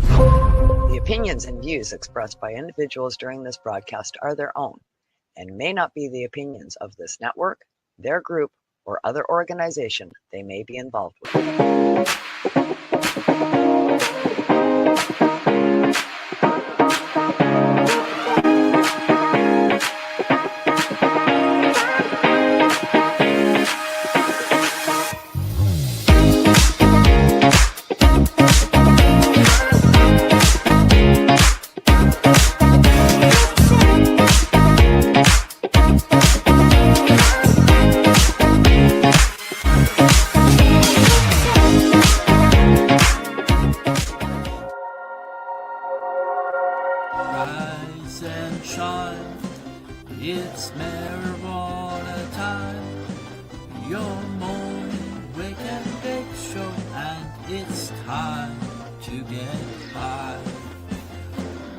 The opinions and views expressed by individuals during this broadcast are their own and may not be the opinions of this network, their group, or other organization they may be involved with. Rise and shine, it's marijuana time. Your morning wake and bake show, and it's time to get high.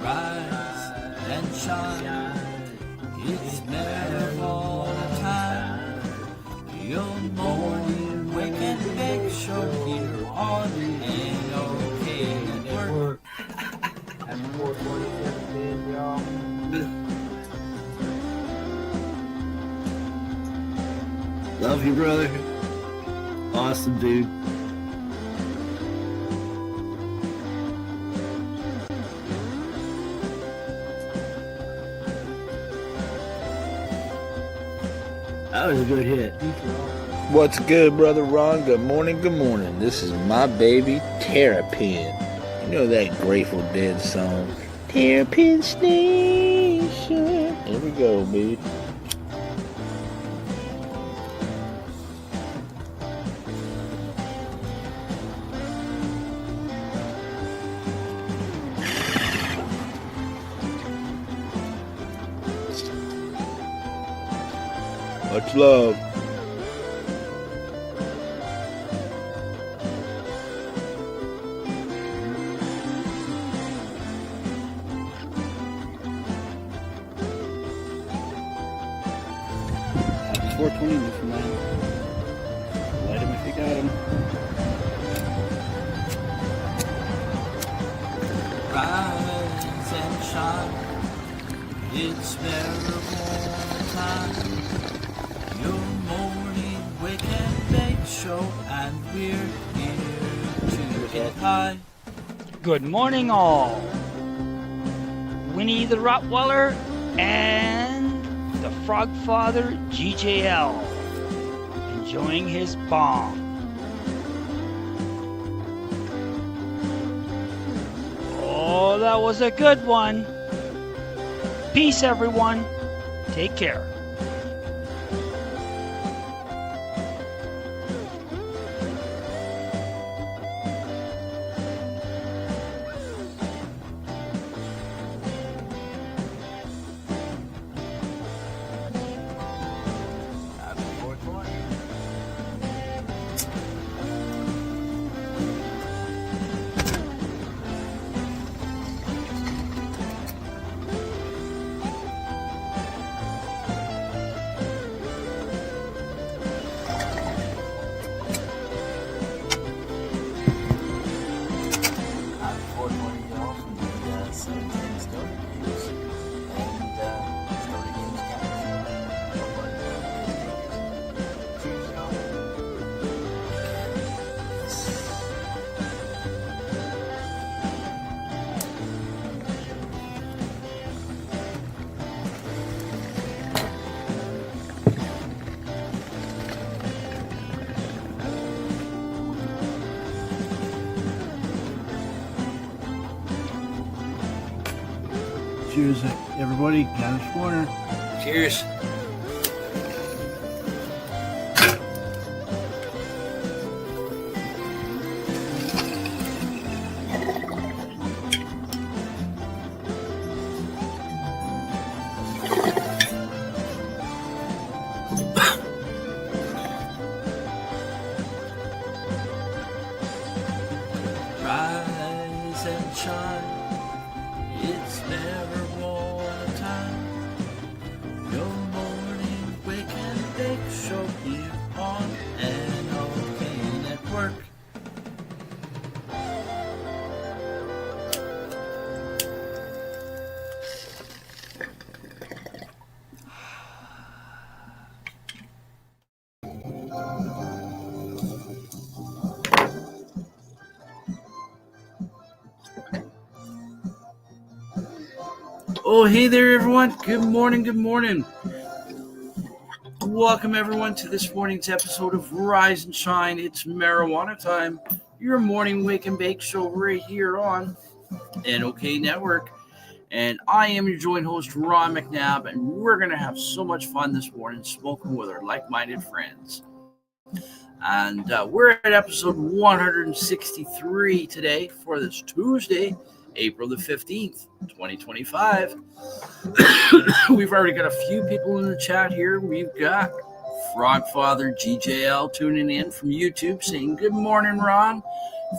Rise and shine, it's marijuana time. Your morning wake and bake show here on NOK Network. Happy 4/27, y'all. Love you, brother. Awesome, dude. That was a good hit. What's good, Brother Ron? Good morning, good morning. This is my baby, Terrapin. You know that Grateful Dead song, Terrapin Station. Here we go, baby. Much love. Happy 420 from man. Light him if you got him. Rise and shine, it's marijuana time. Your morning wake and bake show, and we're here to get high. Good morning, all. Winnie the Rottweiler and the Frog Father GJL enjoying his bomb. Oh, that was a good one. Peace, everyone. Take care. Happy 420. Happy 420, y'all, from the 17 Story Games and Story Games Cannabis. Cheers, y'all. Cheers, everybody. Cannabis Corner. Cheers. Rise and shine, it's marijuana time. Your morning wake and bake show here on NOK Network. Oh, hey there, everyone. Good morning. Good morning. Welcome, everyone, to this morning's episode of Rise and Shine. It's marijuana time. Your morning wake and bake show right here on NOK Network. And I am your joint host, Ron McNabb, and we're going to have so much fun this morning smoking with our like-minded friends. And we're at episode 163 today for this Tuesday, April the 15th, 2025. We've already got a few people in the chat here. We've got Frogfather GJL tuning in from YouTube saying, good morning, Ron.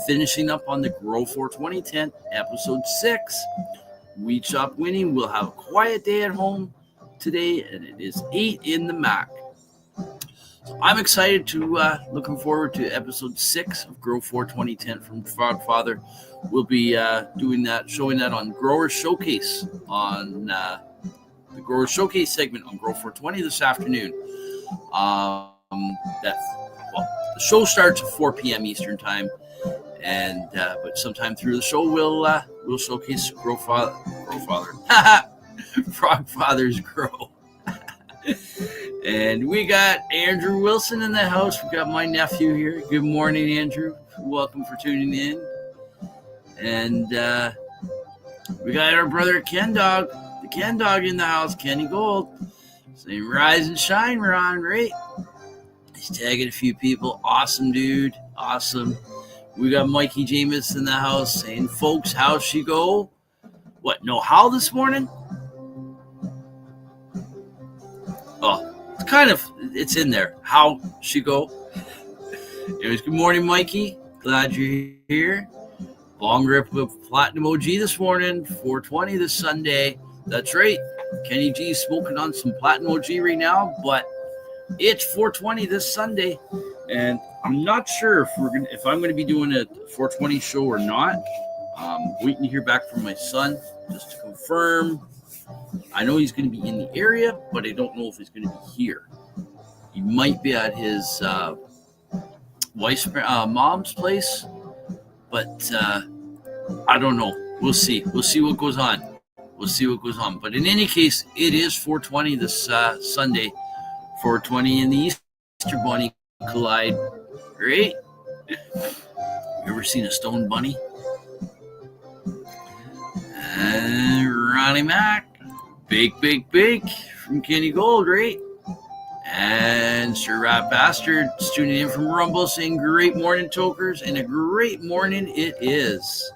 Finishing up on the Grow 420 tent, episode 6. We Chop Winnie will have a quiet day at home today, and it is 8 in the Mac. So I'm excited to, looking forward to episode 6 of Grow 420 tent from Frogfather. We'll be doing that, showing that on Grower Showcase on the Grower Showcase segment on Grow 420 this afternoon. The show starts at 4 p.m. Eastern time, and but sometime through the show we'll showcase Frogfather's Grow. And we got Andrew Wilson in the house. We got my nephew here. Good morning, Andrew. Welcome for tuning in. And we got our brother Ken Dog, the Ken Dog in the house, Kenny Gold. Saying rise and shine, Ron, right? He's tagging a few people. Awesome, dude. Awesome. We got Mikey Jameis in the house saying, folks, how's she go? What, no how this morning? Oh, it's in there. How she go? Anyways, good morning, Mikey. Glad you're here. Long rip with Platinum OG this morning, 420 this Sunday. That's right. Kenny G's smoking on some Platinum OG right now, but it's 420 this Sunday, and I'm not sure if I'm gonna be doing a 420 show or not. Waiting to hear back from my son just to confirm. I know he's going to be in the area, but I don't know if he's going to be here. He might be at his wife's mom's place, but I don't know. We'll see. We'll see what goes on. But in any case, it is 420 this Sunday. 420 in the Easter Bunny collide. Right? You ever seen a stone bunny? Ronnie Mac. Bake from Kenny Gold, right? And Sir Rat Bastard's tuning in from Rumble saying great morning, tokers, and a great morning it is.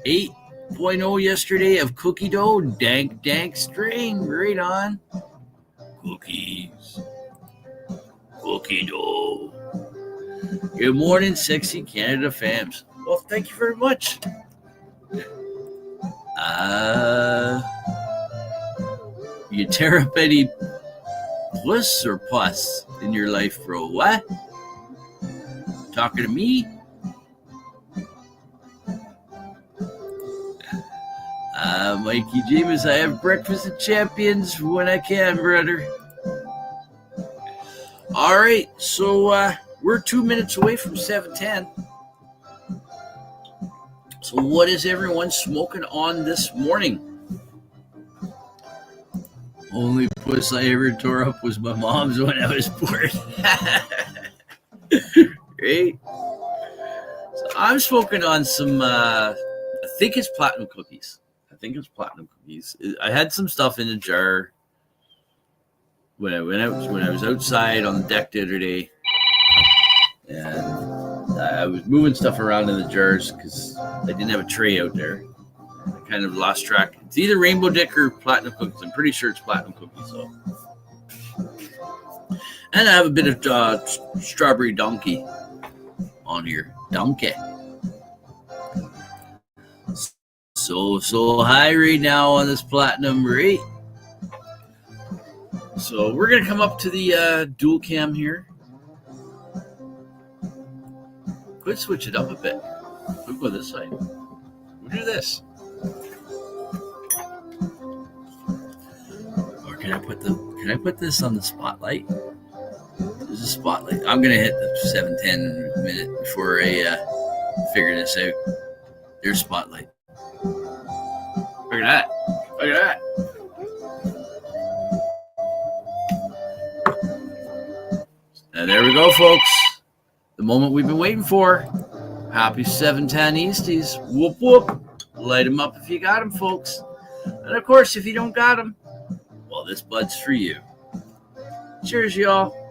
Eight 8.0 yesterday of cookie dough, dank strain, right on. Cookie dough. Good morning, sexy Canada fams. Well, thank you very much. You tear up any puss or pus in your life, bro? What? Talking to me? Mikey James, I have breakfast at Champions when I can, brother. All right, so we're 2 minutes away from 7:10. So what is everyone smoking on this morning? Only puss I ever tore up was my mom's when I was born. Right? So I'm smoking on some, I think it's platinum cookies. I had some stuff in a jar when I was outside on the deck the other day, and I was moving stuff around in the jars because I didn't have a tray out there. I kind of lost track. It's either Rainbow Dick or Platinum Cookies. I'm pretty sure it's Platinum Cookies. So, and I have a bit of Strawberry Donkey on here. Donkey. So high right now on this platinum rate. So we're gonna come up to the dual cam here. Could switch it up a bit. We'll go this side. We'll do this. Or can I put this on the spotlight? There's a spotlight. I'm gonna hit the 7:10 minute before I figure this out. There's Spotlight. Look at that. Look at that. And there we go, folks. The moment we've been waiting for. Happy 710 Easties. Whoop, whoop. Light them up if you got them, folks. And, of course, if you don't got them, well, this bud's for you. Cheers, y'all.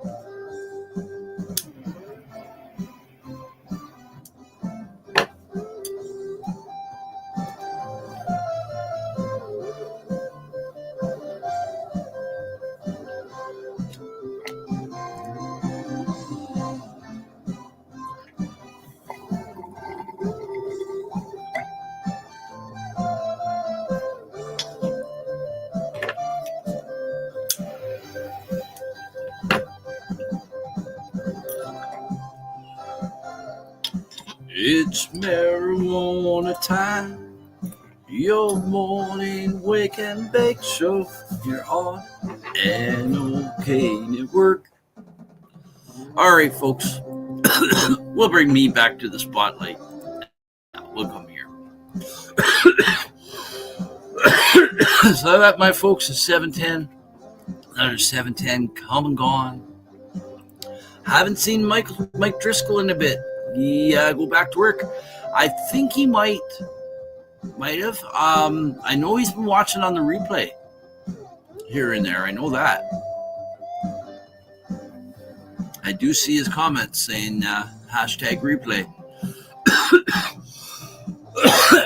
It's marijuana time, your morning wake and bake show. You're on NOK Network. All right, folks, we'll bring me back to the spotlight. We'll come here. So that, my folks, is 710. Another 710 come and gone. Haven't seen Mike Driscoll in a bit. Go back to work. I think he might have. I know he's been watching on the replay here and there. I know that. I do see his comments saying hashtag replay.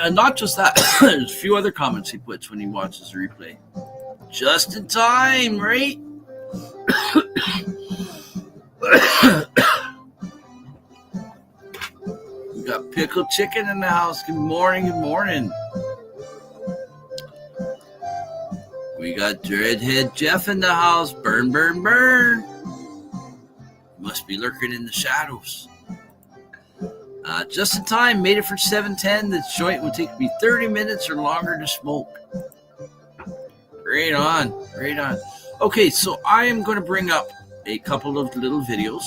And not just that. There's a few other comments he puts when he watches the replay. Just in time, right? Got pickled chicken in the house. Good morning, good morning. We got Dreadhead Jeff in the house. Burn, burn, burn. Must be lurking in the shadows. Just in time, made it for 7:10. This joint will take me 30 minutes or longer to smoke. Great on, great on. Okay, so I am going to bring up a couple of little videos,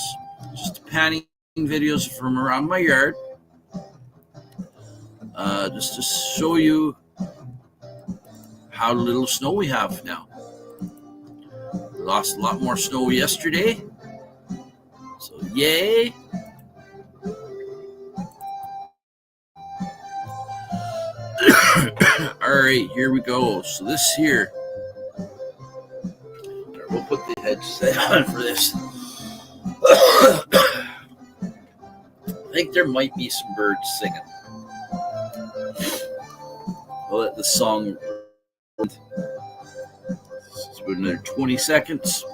just panning videos from around my yard. Just to show you how little snow we have now. We lost a lot more snow yesterday. So yay. All right, here we go. So this here, we'll put the headset on for this. I think there might be some birds singing. I'll let the song run. It's about another 20 seconds.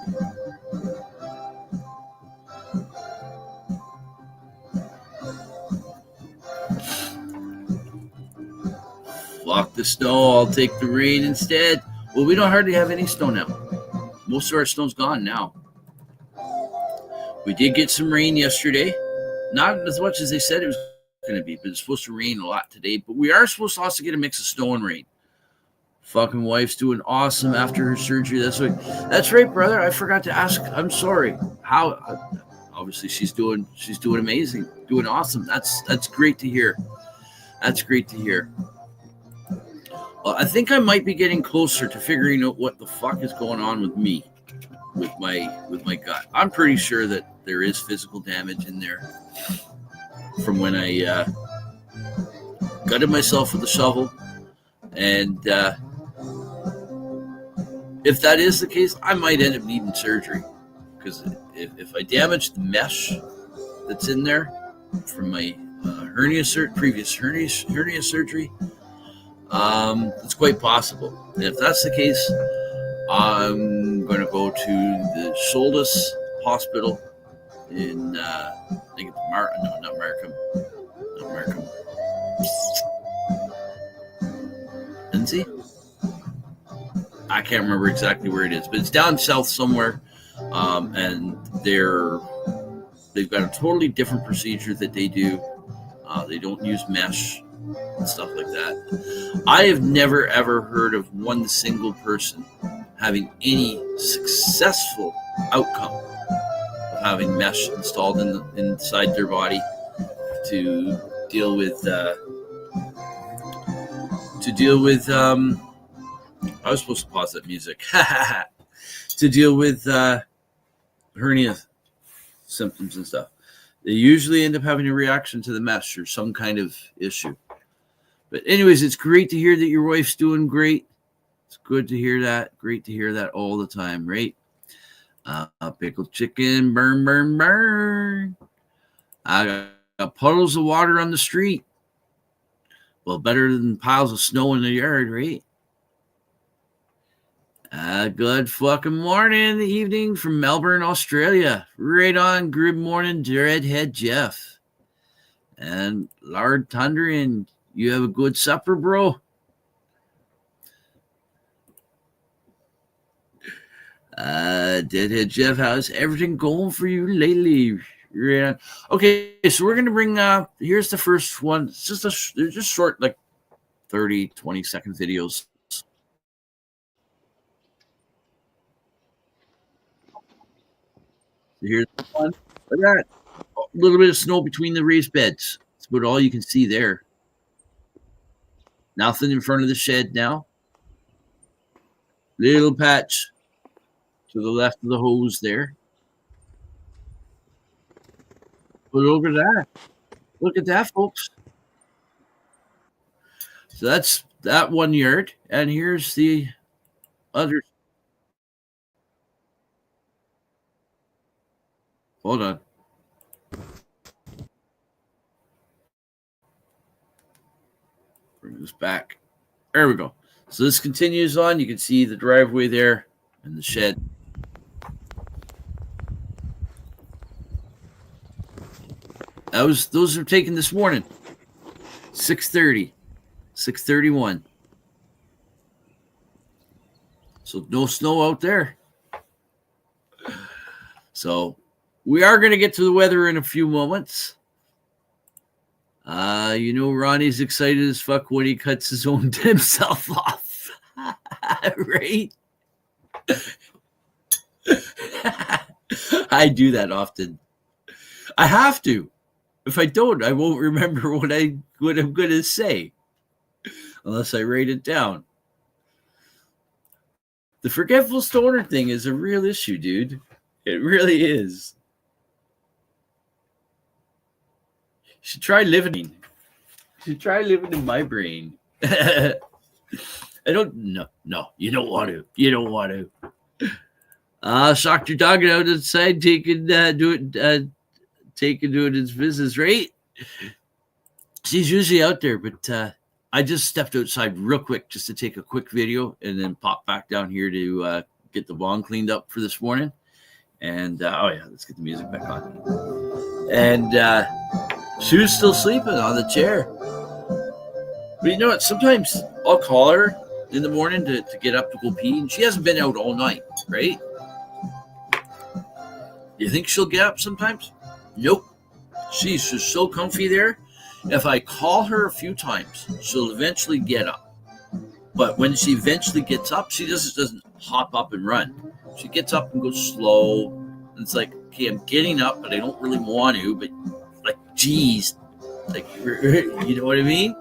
Fuck the snow, I'll take the rain instead. Well, we don't hardly have any snow now. Most of our snow's gone now. We did get some rain yesterday. Not as much as they said it was going to be, but it's supposed to rain a lot today. But we are supposed to also get a mix of snow and rain. Fucking wife's doing awesome after her surgery. That's right, brother. I forgot to ask. I'm sorry. How? Obviously, she's doing amazing, doing awesome. That's great to hear. That's great to hear. Well, I think I might be getting closer to figuring out what the fuck is going on with me, with my gut. I'm pretty sure that there is physical damage in there from when I gutted myself with a shovel, and if that is the case, I might end up needing surgery, because if I damage the mesh that's in there from my previous hernia surgery, it's quite possible. And if that's the case, I'm going to go to the Shoulders Hospital in, I think it's not Markham. Lindsay? I can't remember exactly where it is, but it's down south somewhere. And they've got a totally different procedure that they do. They don't use mesh and stuff like that. I have never ever heard of one single person having any successful outcome of having mesh installed inside their body to deal with to deal with, I was supposed to pause that music, to deal with hernia symptoms and stuff. They usually end up having a reaction to the mesh or some kind of issue. But anyways, it's great to hear that your wife's doing great. It's good to hear that. Great to hear that all the time, right? Pickled chicken, burn, burn, burn. I got puddles of water on the street. Well, better than piles of snow in the yard, right? Good fucking morning, evening from Melbourne, Australia. Right on. Good morning, Redhead Jeff. And Lord Thundering, you have a good supper, bro? Deadhead Jeff, how's everything going for you lately? Yeah. Okay, so we're gonna bring here's the first one. It's just they're just short, like 20-second videos. Here's one. Look at that. A little bit of snow between the raised beds. That's about all you can see there. Nothing in front of the shed now. Little patch to the left of the hose there. But look at that. Look at that, folks. So that's that 1 yard. And here's the other. Hold on. Bring this back. There we go. So this continues on. You can see the driveway there and the shed. Those are taken this morning. 6:30. 6:31. So no snow out there. So we are going to get to the weather in a few moments. Ronnie's excited as fuck when he cuts his own himself off. Right? I do that often. I have to. If I don't, I won't remember what I'm going to say unless I write it down. The forgetful stoner thing is a real issue, dude. It really is. You should try living. You should try living in my brain. I don't. No. You don't want to. You don't want to. Shocked your dog out outside, taking doing its business, right? She's usually out there, but I just stepped outside real quick just to take a quick video and then pop back down here to get the lawn cleaned up for this morning. And let's get the music back on. And she was still sleeping on the chair. But you know what? Sometimes I'll call her in the morning to get up to go pee, and she hasn't been out all night, right? You think she'll get up sometimes? Nope. She's just so comfy there. If I call her a few times, she'll eventually get up. But when she eventually gets up, she just doesn't hop up and run. She gets up and goes slow. And it's like, okay, I'm getting up, but I don't really want to. But like, geez, like, you know what I mean?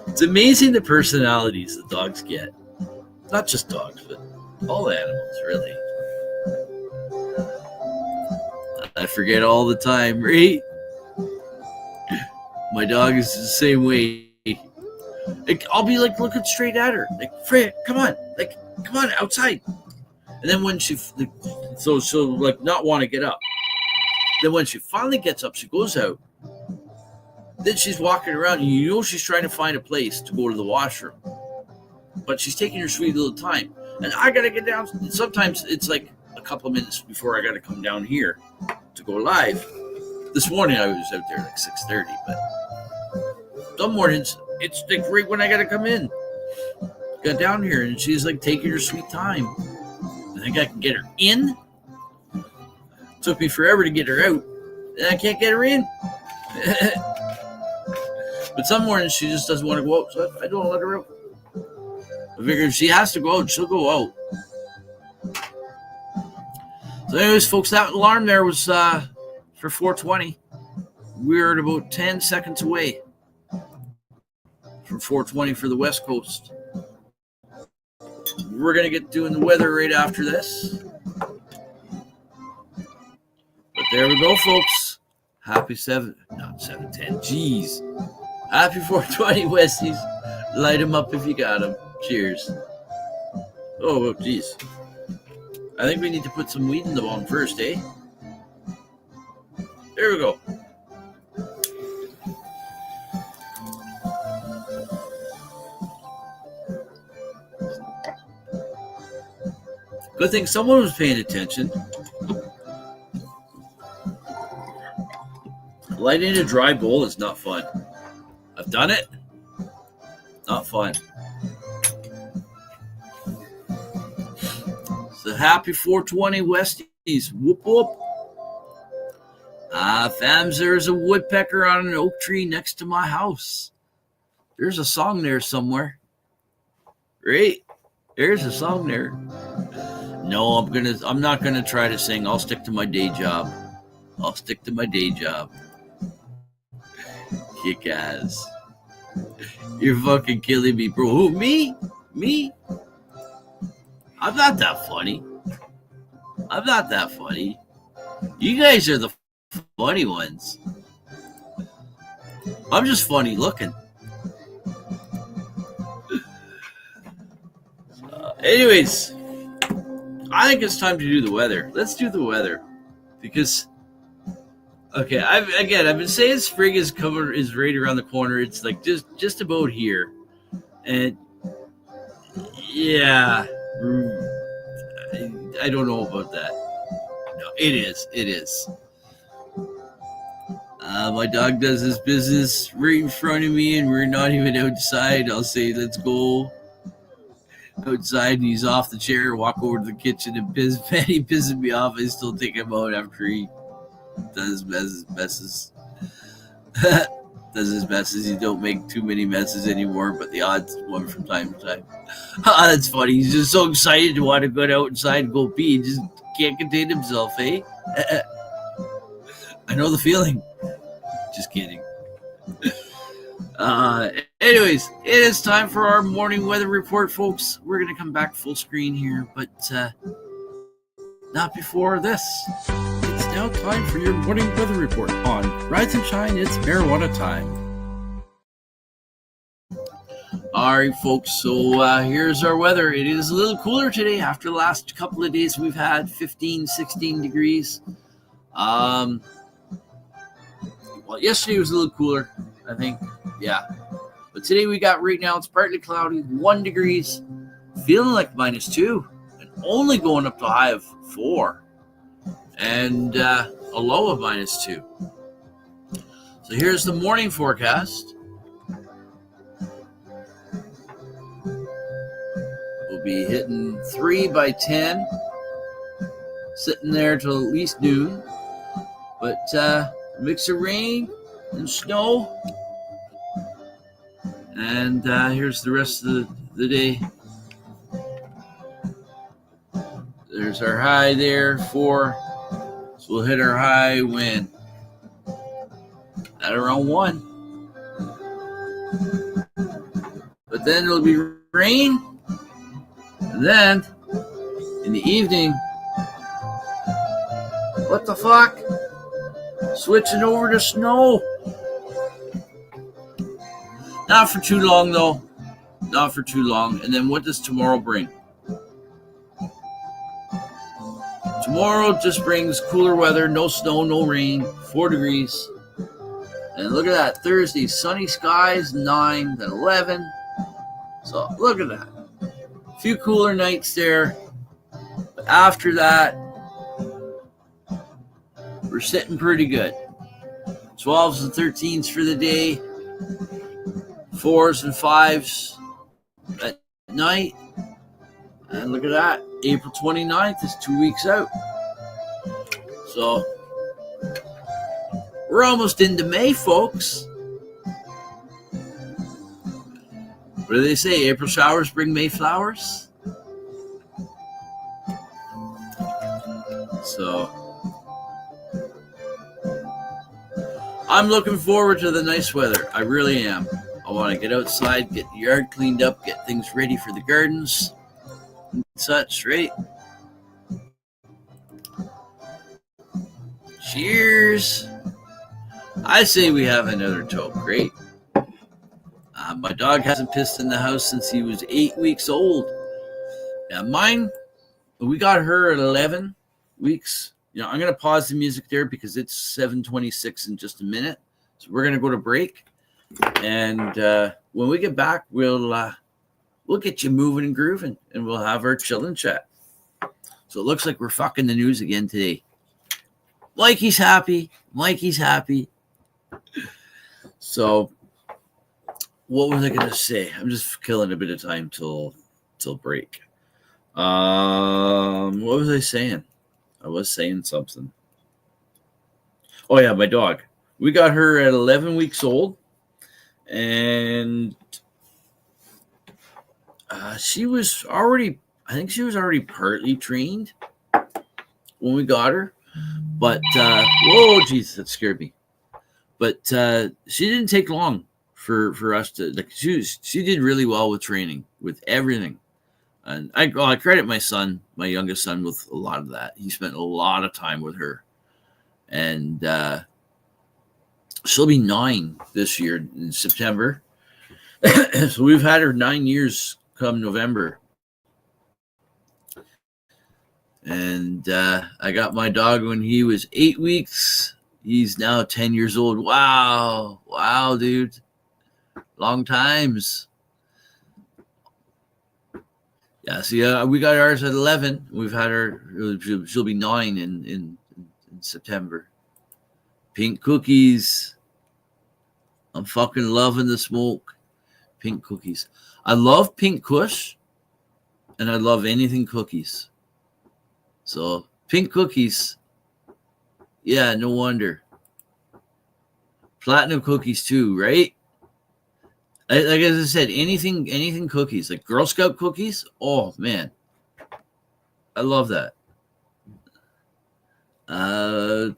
It's amazing the personalities that dogs get. Not just dogs, but all animals, really. I forget all the time, right? My dog is the same way. Like, I'll be like looking straight at her, like, Freya, come on, outside. And then when so she'll like not want to get up. Then when she finally gets up, she goes out. Then she's walking around, and you know she's trying to find a place to go to the washroom. But she's taking her sweet little time. And I gotta get down. And sometimes it's like a couple of minutes before I gotta come down here to go live. This morning I was out there like 6:30, but some mornings it's like right when I gotta come in. Got down here and she's like taking her sweet time. I think I can get her in. Took me forever to get her out, and I can't get her in. But some mornings she just doesn't want to go out, so I don't let her out. I figure if she has to go out, she'll go out. So anyways, folks, that alarm there was for 4:20. We're at about 10 seconds away from 420 for the West Coast. We're going to get doing the weather right after this. But there we go, folks. Happy 710. Jeez. Happy 420 Westies. Light them up if you got them. Cheers. Oh, jeez. I think we need to put some weed in the bone first, eh? There we go. Good thing someone was paying attention. Lighting a dry bowl is not fun. I've done it. Not fun. So happy 420 Westies. Whoop whoop. Fams, there's a woodpecker on an oak tree next to my house. There's a song there somewhere. Great. There's a song there. No, I'm not gonna try to sing. I'll stick to my day job. Kick ass. You're fucking killing me, bro. Who, me? Me? I'm not that funny. You guys are the funny ones. I'm just funny looking. Anyways, I think it's time to do the weather. Let's do the weather. Because, okay, I've been saying spring is right around the corner. It's like just about here. And, yeah, I don't know about that. No, it is. My dog does his business right in front of me, and we're not even outside. I'll say, let's go outside, and he's off the chair, walk over to the kitchen, and he pisses me off. I still take him out after he does his messes. He don't make too many messes anymore, but the odds one from time to time. That's funny. He's just so excited to want to go outside and go pee. He just can't contain himself, eh? I know the feeling. Just kidding. Anyways, it is time for our morning weather report, folks. We're going to come back full screen here, but not before this. It's now time for your morning weather report on Rise and Shine. It's marijuana time. All right, folks, so here's our weather. It is a little cooler today after the last couple of days we've had 15, 16 degrees. Well, yesterday was a little cooler, I think. Yeah. But today we got right now, it's partly cloudy, 1 degrees, feeling like -2, and only going up to a high of 4, and a low of -2. So here's the morning forecast. We'll be hitting 3 by 10, sitting there till at least noon. But mix of rain and snow. And here's the rest of the day. There's our high there, 4. So we'll hit our high when? At around 1. But then it'll be rain. And then in the evening, what the fuck? Switching over to snow. Not for too long, though. Not for too long. And then what does tomorrow bring? Tomorrow just brings cooler weather, no snow, no rain, 4 degrees. And look at that. Thursday, sunny skies, 9 then 11. So look at that. A few cooler nights there. But after that, we're sitting pretty good. 12s and 13s for the day. 4s and 5s at night. And look at that. April 29th is 2 weeks out. So we're almost into May, folks. What do they say? April showers bring May flowers? So I'm looking forward to the nice weather. I really am. I want to get outside, get the yard cleaned up, get things ready for the gardens and such, right? Cheers. I say we have another toke, right? My dog hasn't pissed in the house since he was 8 weeks old. Yeah, mine, we got her at 11 weeks. I'm going to pause the music there because it's 7:26 in just a minute. So we're going to go to break. And when we get back, we'll get you moving and grooving, and we'll have our chill and chat. So it looks like we're fucking the news again today. Mikey's happy. So what was I going to say? I'm just killing a bit of time till break. What was I saying? I was saying something. Oh yeah, my dog. We got her at 11 weeks old, and she was already partly trained when we got her. But whoa, Jesus, that scared me. But she didn't take long for us to like. She did really well with training, with everything. And I credit my son, my youngest son, with a lot of that. He spent a lot of time with her, and she'll be 9 this year in September. So we've had her 9 years come November. And I got my dog when he was 8 weeks. He's now 10 years old. Wow, dude. Long times. Yeah, see, we got ours at 11. We've had her, she'll be 9 in September. Pink cookies. I'm fucking loving the smoke. Pink cookies. I love pink kush, and I love anything cookies. So, pink cookies. Yeah, no wonder. Platinum cookies too, right? Like as I said, anything cookies, like Girl Scout cookies. Oh man, I love that. I'm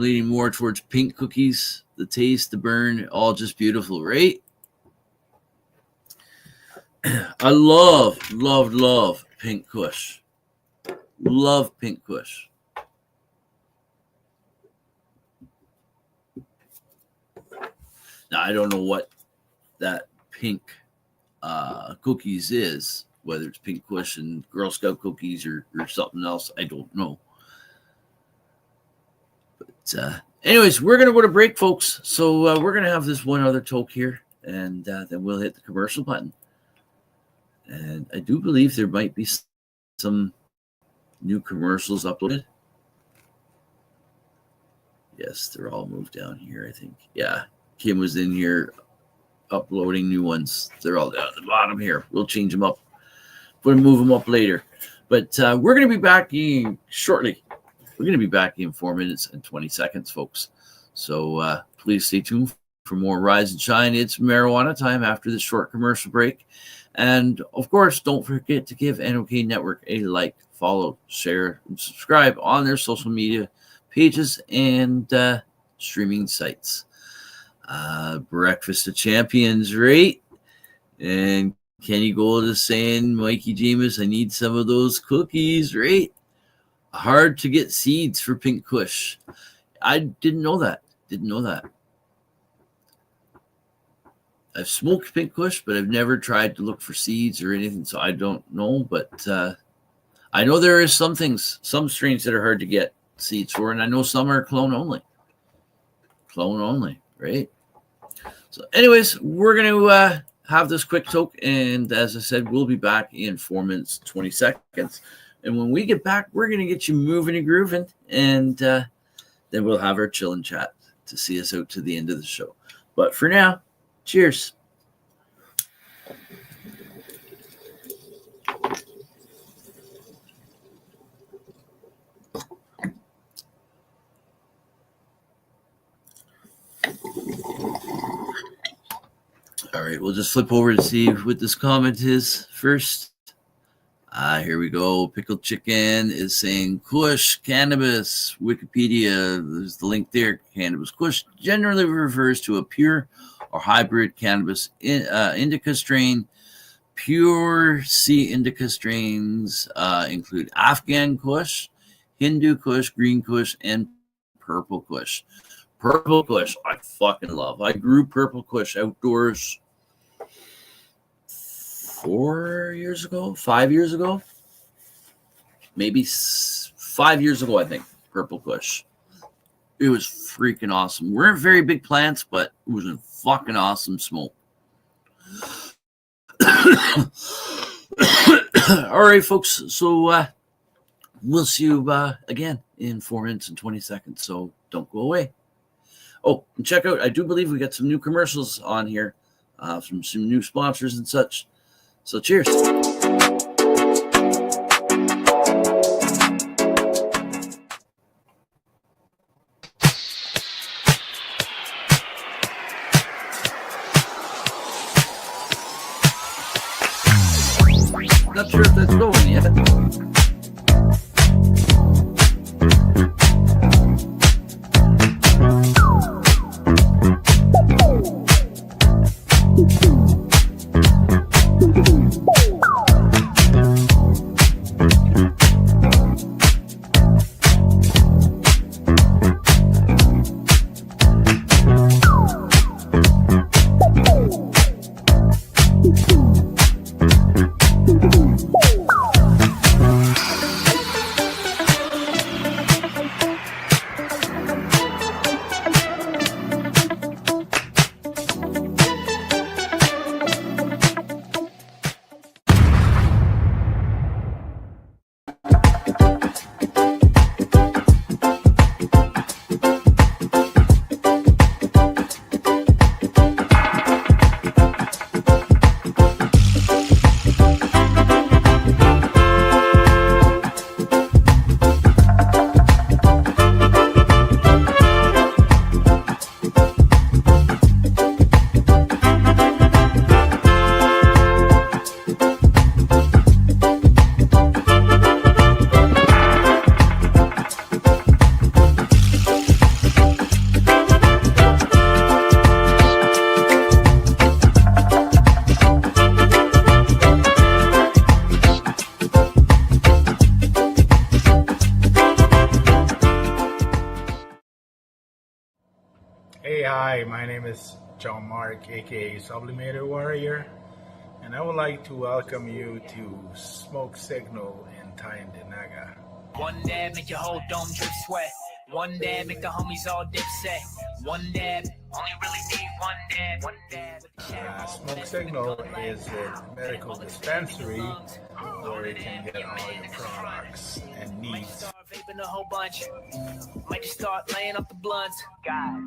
leaning more towards pink cookies. The taste, the burn, all just beautiful, right? I love pink kush. Love pink kush. Now I don't know what that pink cookies is, whether it's pink kush and Girl Scout cookies or something else. I don't know. But anyways, we're gonna go to break, folks. So we're gonna have this one other toke here, and then we'll hit the commercial button. And I do believe there might be some new commercials uploaded. Yes, they're all moved down here, I think. Yeah, Kim was in here uploading new ones. They're all down at the bottom here. We'll change them up. We'll move them up later. But we're going to be back in shortly. We're going to be back in 4 minutes and 20 seconds, folks. So please stay tuned for more Rise and Shine. It's marijuana time after this short commercial break. And, of course, don't forget to give NOK Network a like, follow, share, and subscribe on their social media pages and streaming sites. Breakfast of Champions, right? And Kenny Gold is saying, Mikey James, I need some of those cookies, right? Hard to get seeds for pink kush. I didn't know that. I've smoked pink kush, but I've never tried to look for seeds or anything, so I don't know. But I know there is some strains that are hard to get seeds for, and I know some are clone only. Right? So anyways, we're going to have this quick toke, and as I said, we'll be back in 4 minutes, 20 seconds. And when we get back, we're going to get you moving and grooving, and then we'll have our chill and chat to see us out to the end of the show. But for now, cheers. All right, we'll just flip over to see what this comment is first. Here we go. Pickled Chicken is saying Kush, cannabis, Wikipedia. There's the link there. Cannabis Kush generally refers to a pure or hybrid cannabis indica strain. Pure C indica strains include Afghan Kush, Hindu Kush, Green Kush, and Purple Kush. Purple Kush, I fucking love. I grew Purple Kush outdoors 5 years ago, maybe 5 years ago, I think. Purple Kush. It was freaking awesome. We weren't very big plants, but it was a fucking awesome smoke. All right, folks. So we'll see you again in 4 minutes and 20 seconds. So don't go away. Oh, and check out, I do believe we got some new commercials on here from some new sponsors and such. So cheers. Not sure if that's going yet. Hey, hi, my name is John Mark, aka Sublimated Warrior, and I would like to welcome you to Smoke Signal in Tyndinaga. One dab make your whole dome drip sweat. One dab make the homies all dip set. One dab, only really need one dab. One dab. Smoke Signal is a medical dispensary where you can get all your products and needs. Vaping a whole bunch. Might just start laying up the blunts. God.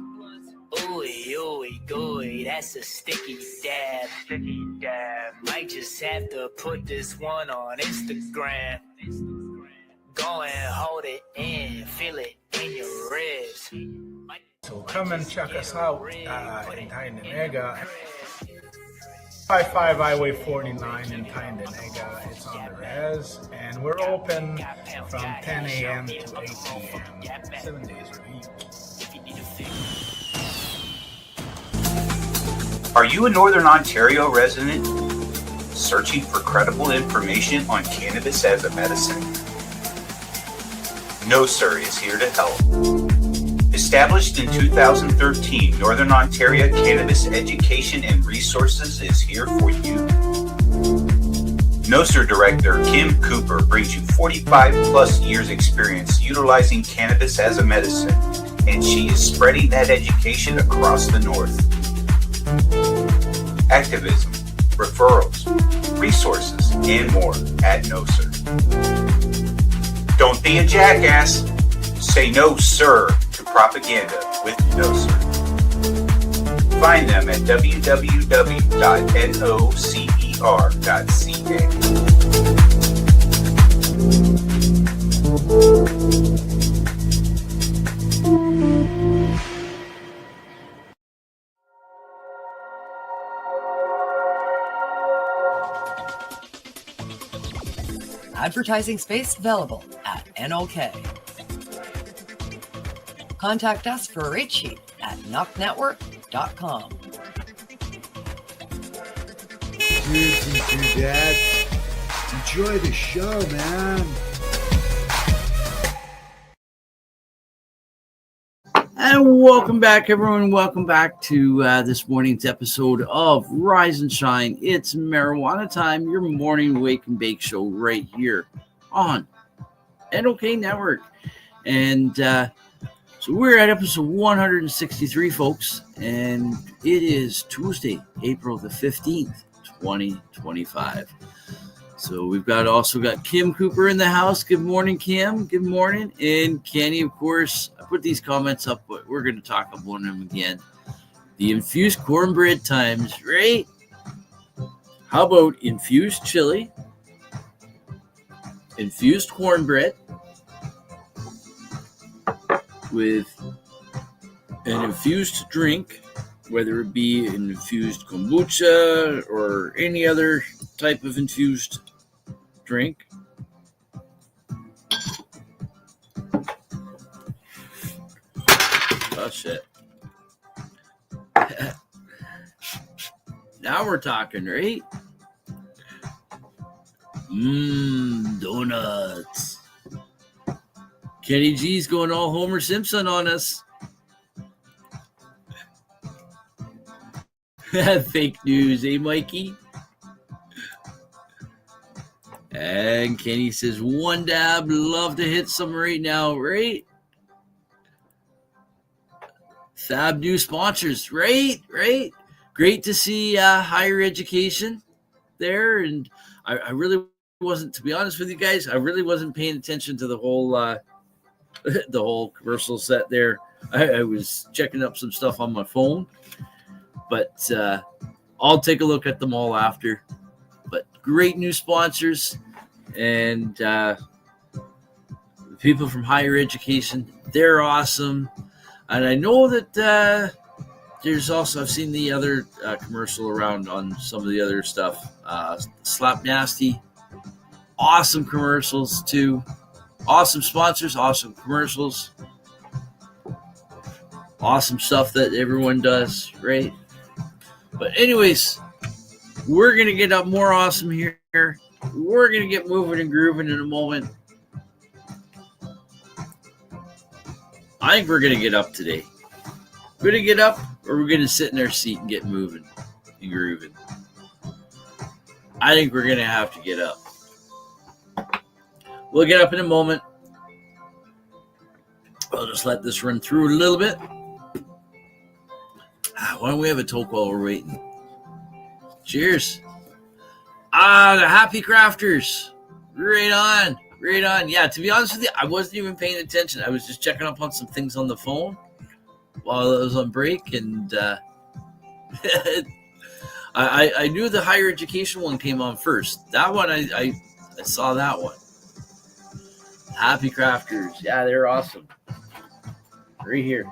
Ooey, ooey, gooey, that's a sticky dab. Sticky dab. Might just have to put this one on Instagram. Go and hold it in, feel it in your ribs. So come and check us out in Tyndinaga. 55 Highway 49 in Tyndinaga. It's on the res, and we're open from 10 a.m. to 8 p.m. 7 days a week. Are you a Northern Ontario resident searching for credible information on cannabis as a medicine? No Sir is here to help. Established in 2013, Northern Ontario Cannabis Education and Resources is here for you. No Sir Director Kim Cooper brings you 45 plus years experience utilizing cannabis as a medicine, and she is spreading that education across the North. Activism, referrals, resources, and more at No Sir. Don't be a jackass. Say no, sir, to propaganda with No Sir. Find them at www.nocer.ca. Advertising space available at NOK. Contact us for a rate sheet at NOK Network.com. dudes and dudettes. Enjoy the show, man. And welcome back, everyone. Welcome back to this morning's episode of Rise and Shine. It's Marijuana Time, your morning wake and bake show right here on NOK Network. And so we're at episode 163, folks, and it is Tuesday, April the 15th, 2025. So we've also got Kim Cooper in the house. Good morning, Kim. Good morning. And Kenny, of course. I put these comments up, but we're going to talk about them again. The infused cornbread times, right? How about infused chili, infused cornbread with an infused drink, whether it be an infused kombucha or any other type of infused drink. Oh, shit. Now we're talking, right? Donuts. Kenny G's going all Homer Simpson on us. Fake news, eh, Mikey? And Kenny says, one dab, love to hit some right now, right? Fab new sponsors, right? Great to see higher education there. And I really wasn't, to be honest with you guys, I really wasn't paying attention to the whole the whole commercial set there. I was checking up some stuff on my phone, but I'll take a look at them all after. But great new sponsors, and people from higher education, they're awesome. And I know that there's also, I've seen the other commercial around on some of the other stuff. Slap Nasty, awesome commercials too. Awesome sponsors, awesome commercials. Awesome stuff that everyone does, right? But anyways, we're going to get up more awesome here. We're going to get moving and grooving in a moment. I think we're going to get up today. We're going to get up, or we're going to sit in our seat and get moving and grooving. I think we're going to have to get up. We'll get up in a moment. I'll just let this run through a little bit. Why don't we have a toke while we're waiting? Cheers. The Happy Crafters. Right on. Yeah, to be honest with you, I wasn't even paying attention. I was just checking up on some things on the phone while I was on break, and I knew the higher education one came on first. That one, I saw that one. Happy Crafters. Yeah, they're awesome. Right here.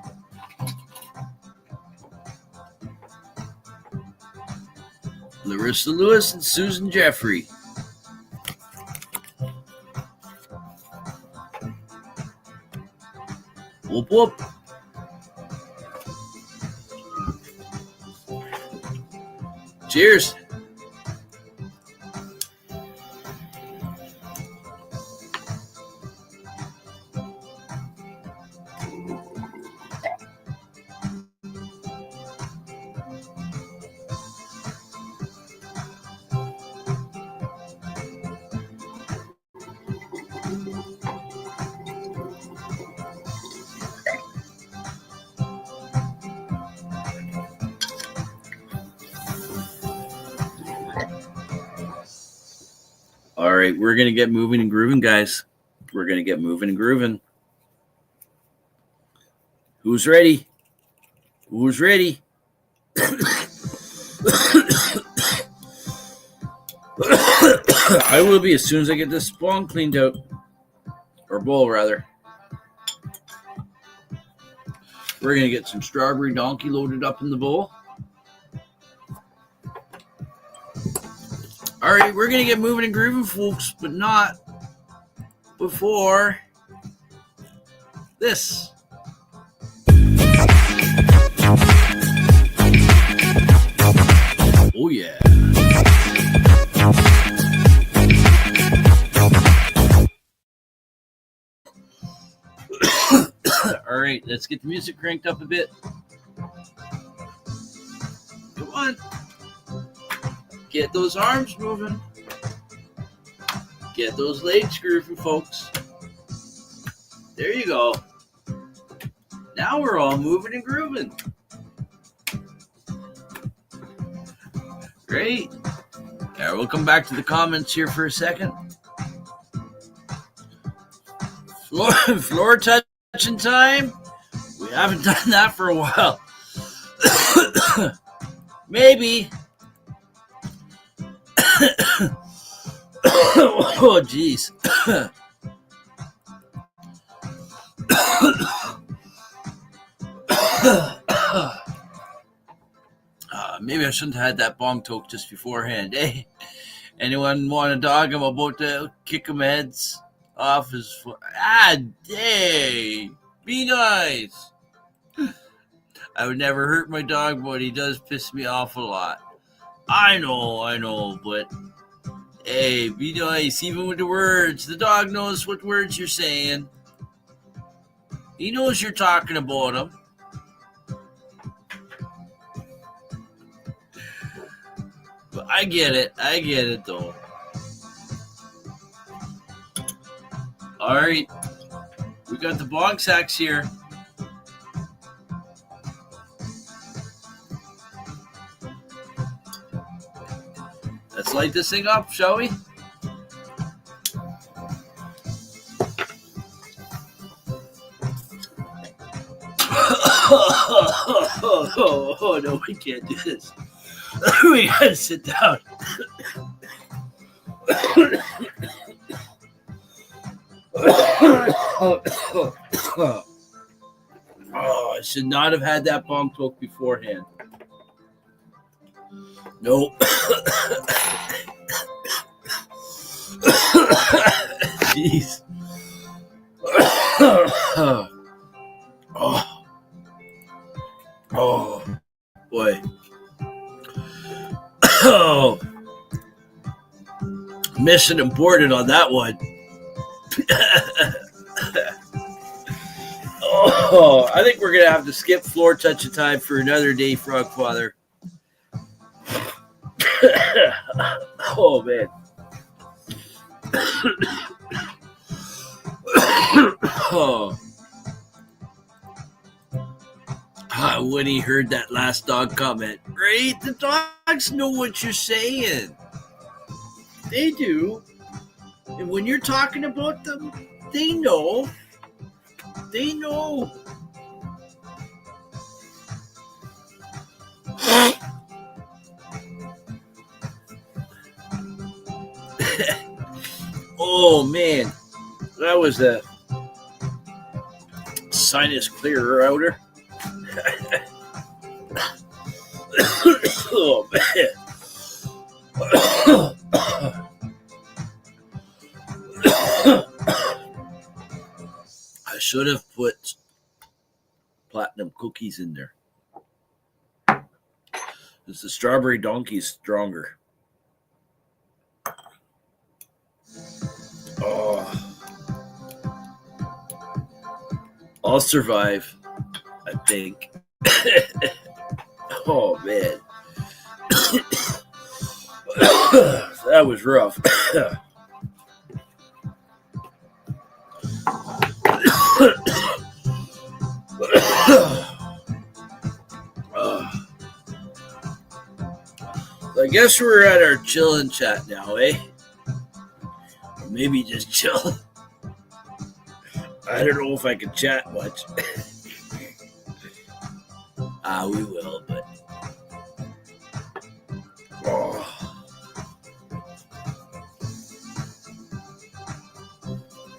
Larissa Lewis and Susan Jeffrey. Whoop, whoop. Cheers. All right, we're going to get moving and grooving, guys. We're going to get moving and grooving. Who's ready? Who's ready? I will be as soon as I get this spawn cleaned out. Or bowl, rather. We're going to get some strawberry donkey loaded up in the bowl. All right, we're going to get moving and grooving, folks, but not before this. Oh, yeah. let's get the music cranked up a bit. Come on. Get those arms moving. Get those legs grooving, folks. There you go. Now we're all moving and grooving. Great. All right, we'll come back to the comments here for a second. Floor touching time. We haven't done that for a while. Maybe. Oh, jeez. Maybe I shouldn't have had that bong toke just beforehand. Hey, anyone want a dog? I'm about to kick him heads off his foot. Hey, be nice. I would never hurt my dog, but he does piss me off a lot. I know, but hey, be nice, even with the words. The dog knows what words you're saying. He knows you're talking about him. But I get it though. All right, we got the bong sacks here. Let's light this thing up, shall we? Oh, no, we can't do this. We gotta sit down. I should not have had that bong toke beforehand. Nope. Jeez. Oh, boy. Oh, mission aborted on that one. Oh, I think we're gonna have to skip floor touching time for another day, Frogfather. Oh man. Oh. When he heard that last dog comment, right? The dogs know what you're saying. They do. And when you're talking about them, they know. They know. Oh, man. That was a sinus clearer outer. Oh, man. I should have put platinum cookies in there. Because the strawberry donkey's stronger. Oh. I'll survive, I think. Oh, man. That was rough. I guess we're at our chillin' chat now, eh? Or maybe just chill. I don't know if I can chat much. We will, but... Oh.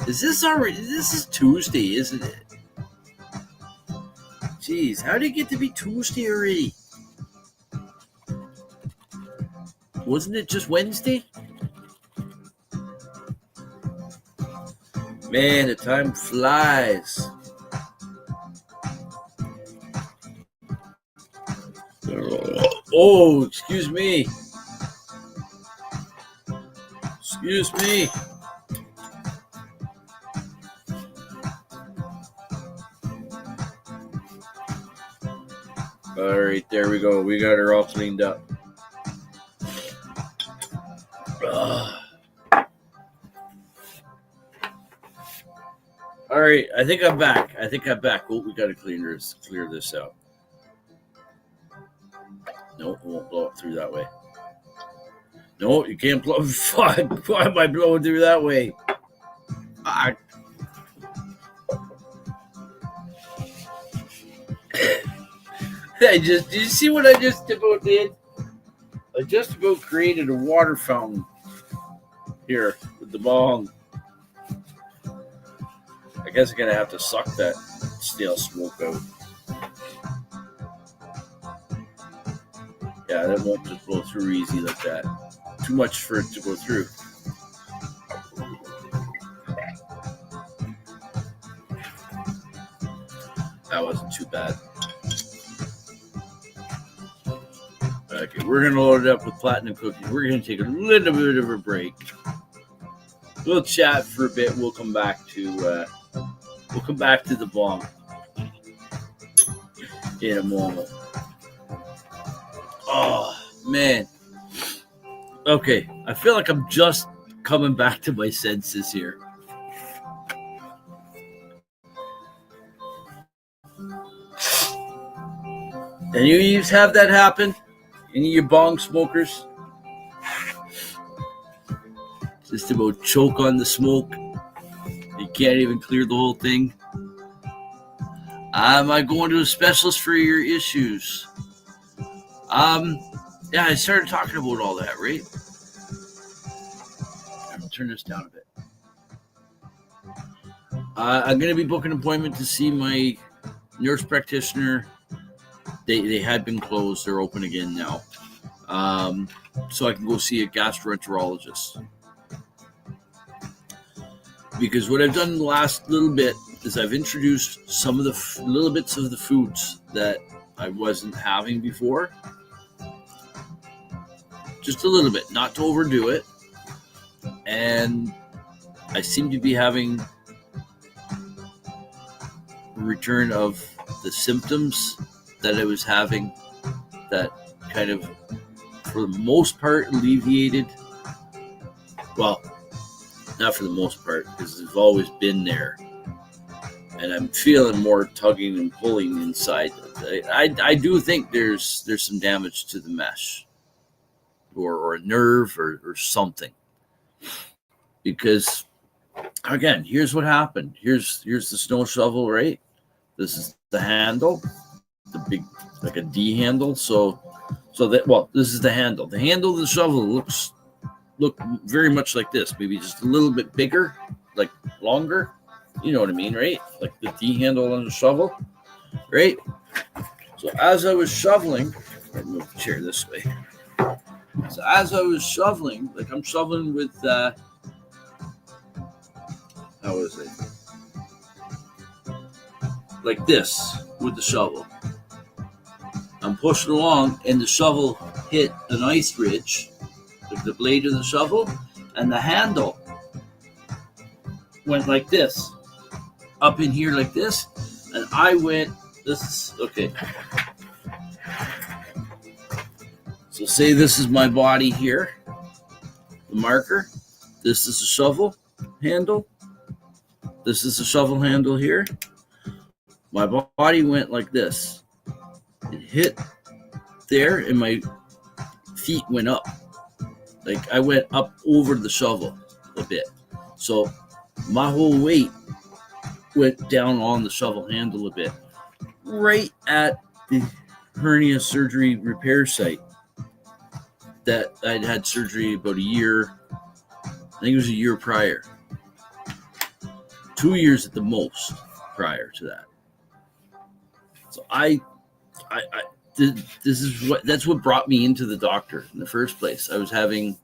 Is this already... This is Tuesday, isn't it? Jeez, how did it get to be Tuesday already? Wasn't it just Wednesday? Man, the time flies. Oh, excuse me. Excuse me. All right, there we go. We got her all cleaned up. All right, I think I'm back. Oh, we got to clear this out. No, it won't blow up through that way. No, you can't blow. Fuck! Why am I blowing through that way? Did you see what I just about did? I just about created a water fountain here with the bong. I guess I'm gonna have to suck that stale smoke out. Yeah, that won't just blow through easy like that. Too much for it to go through. That wasn't too bad. Okay, we're gonna load it up with platinum cookies. We're gonna take a little bit of a break. We'll chat for a bit. We'll come back to the bong in a moment. Oh man. Okay, I feel like I'm just coming back to my senses here. And you have that happen? Any of you bong smokers? Just about choke on the smoke. You can't even clear the whole thing. Am I going to a specialist for your issues? Yeah, I started talking about all that, right? I'm gonna turn this down a bit. I'm gonna be booking an appointment to see my nurse practitioner. They had been closed. They're open again now. So I can go see a gastroenterologist. Because what I've done in the last little bit is I've introduced some of the little bits of the foods that I wasn't having before. Just a little bit, not to overdo it. And I seem to be having a return of the symptoms that I was having that kind of, for the most part, alleviated. Well, not for the most part, because it's always been there. And I'm feeling more tugging and pulling inside. I do think there's some damage to the mesh or a nerve or something. Because, again, here's what happened. Here's the snow shovel, right? This is the handle, the big, like a D handle. So this is the handle. The handle of the shovel look very much like this, maybe just a little bit bigger, like longer. You know what I mean, right? Like the D handle on the shovel, right? So as I was shoveling, I'll move the chair this way. So as I was shoveling, like I'm shoveling with, how is it? Like this with the shovel. I'm pushing along, and the shovel hit an ice ridge, like the blade of the shovel, and the handle went like this, up in here like this, and I went, this is, okay. So say this is my body here, the marker. This is the shovel handle. This is the shovel handle here. My body went like this. It hit there, and my feet went up. Like I went up over the shovel a bit. So my whole weight went down on the shovel handle a bit. Right at the hernia surgery repair site that I'd had surgery about a year. I think it was a year prior. 2 years at the most prior to that. So that's what brought me into the doctor in the first place. I was having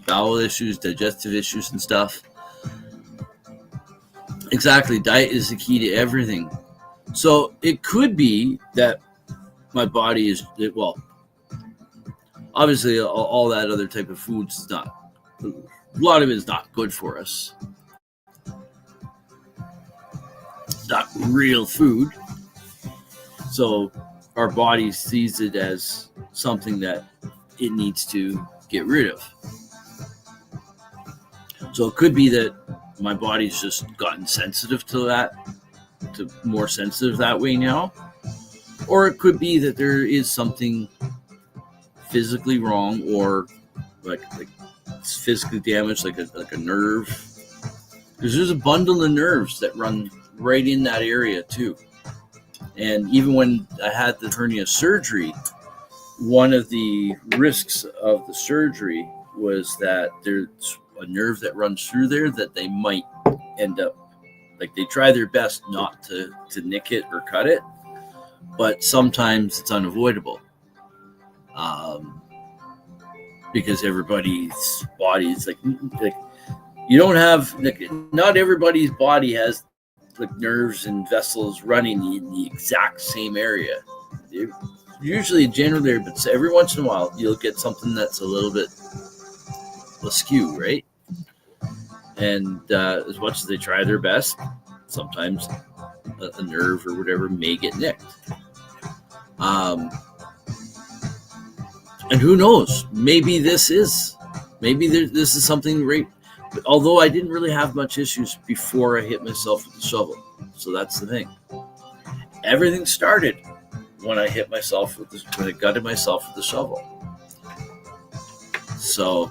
bowel issues, digestive issues and stuff. Exactly. Diet is the key to everything. So it could be that my body is, well, obviously all that other type of foods is not, a lot of it is not good for us. real food. So our body sees it as something that it needs to get rid of. So it could be that my body's just gotten sensitive to that, to more sensitive that way now. Or it could be that there is something physically wrong, or like it's physically damaged, like a nerve. Because there's a bundle of nerves that run right in that area too. And even when I had the hernia surgery, one of the risks of the surgery was that there's a nerve that runs through there that they might end up, like, they try their best not to nick it or cut it, but sometimes it's unavoidable. Because everybody's body is like you don't have, like, not everybody's body has like nerves and vessels running in the exact same area. They're usually generally there, but every once in a while you'll get something that's a little bit askew, right? And as much as they try their best, sometimes a nerve or whatever may get nicked. And who knows? Maybe this is something right. Although I didn't really have much issues before I hit myself with the shovel, so that's the thing. Everything started when I hit myself when I gutted myself with the shovel. So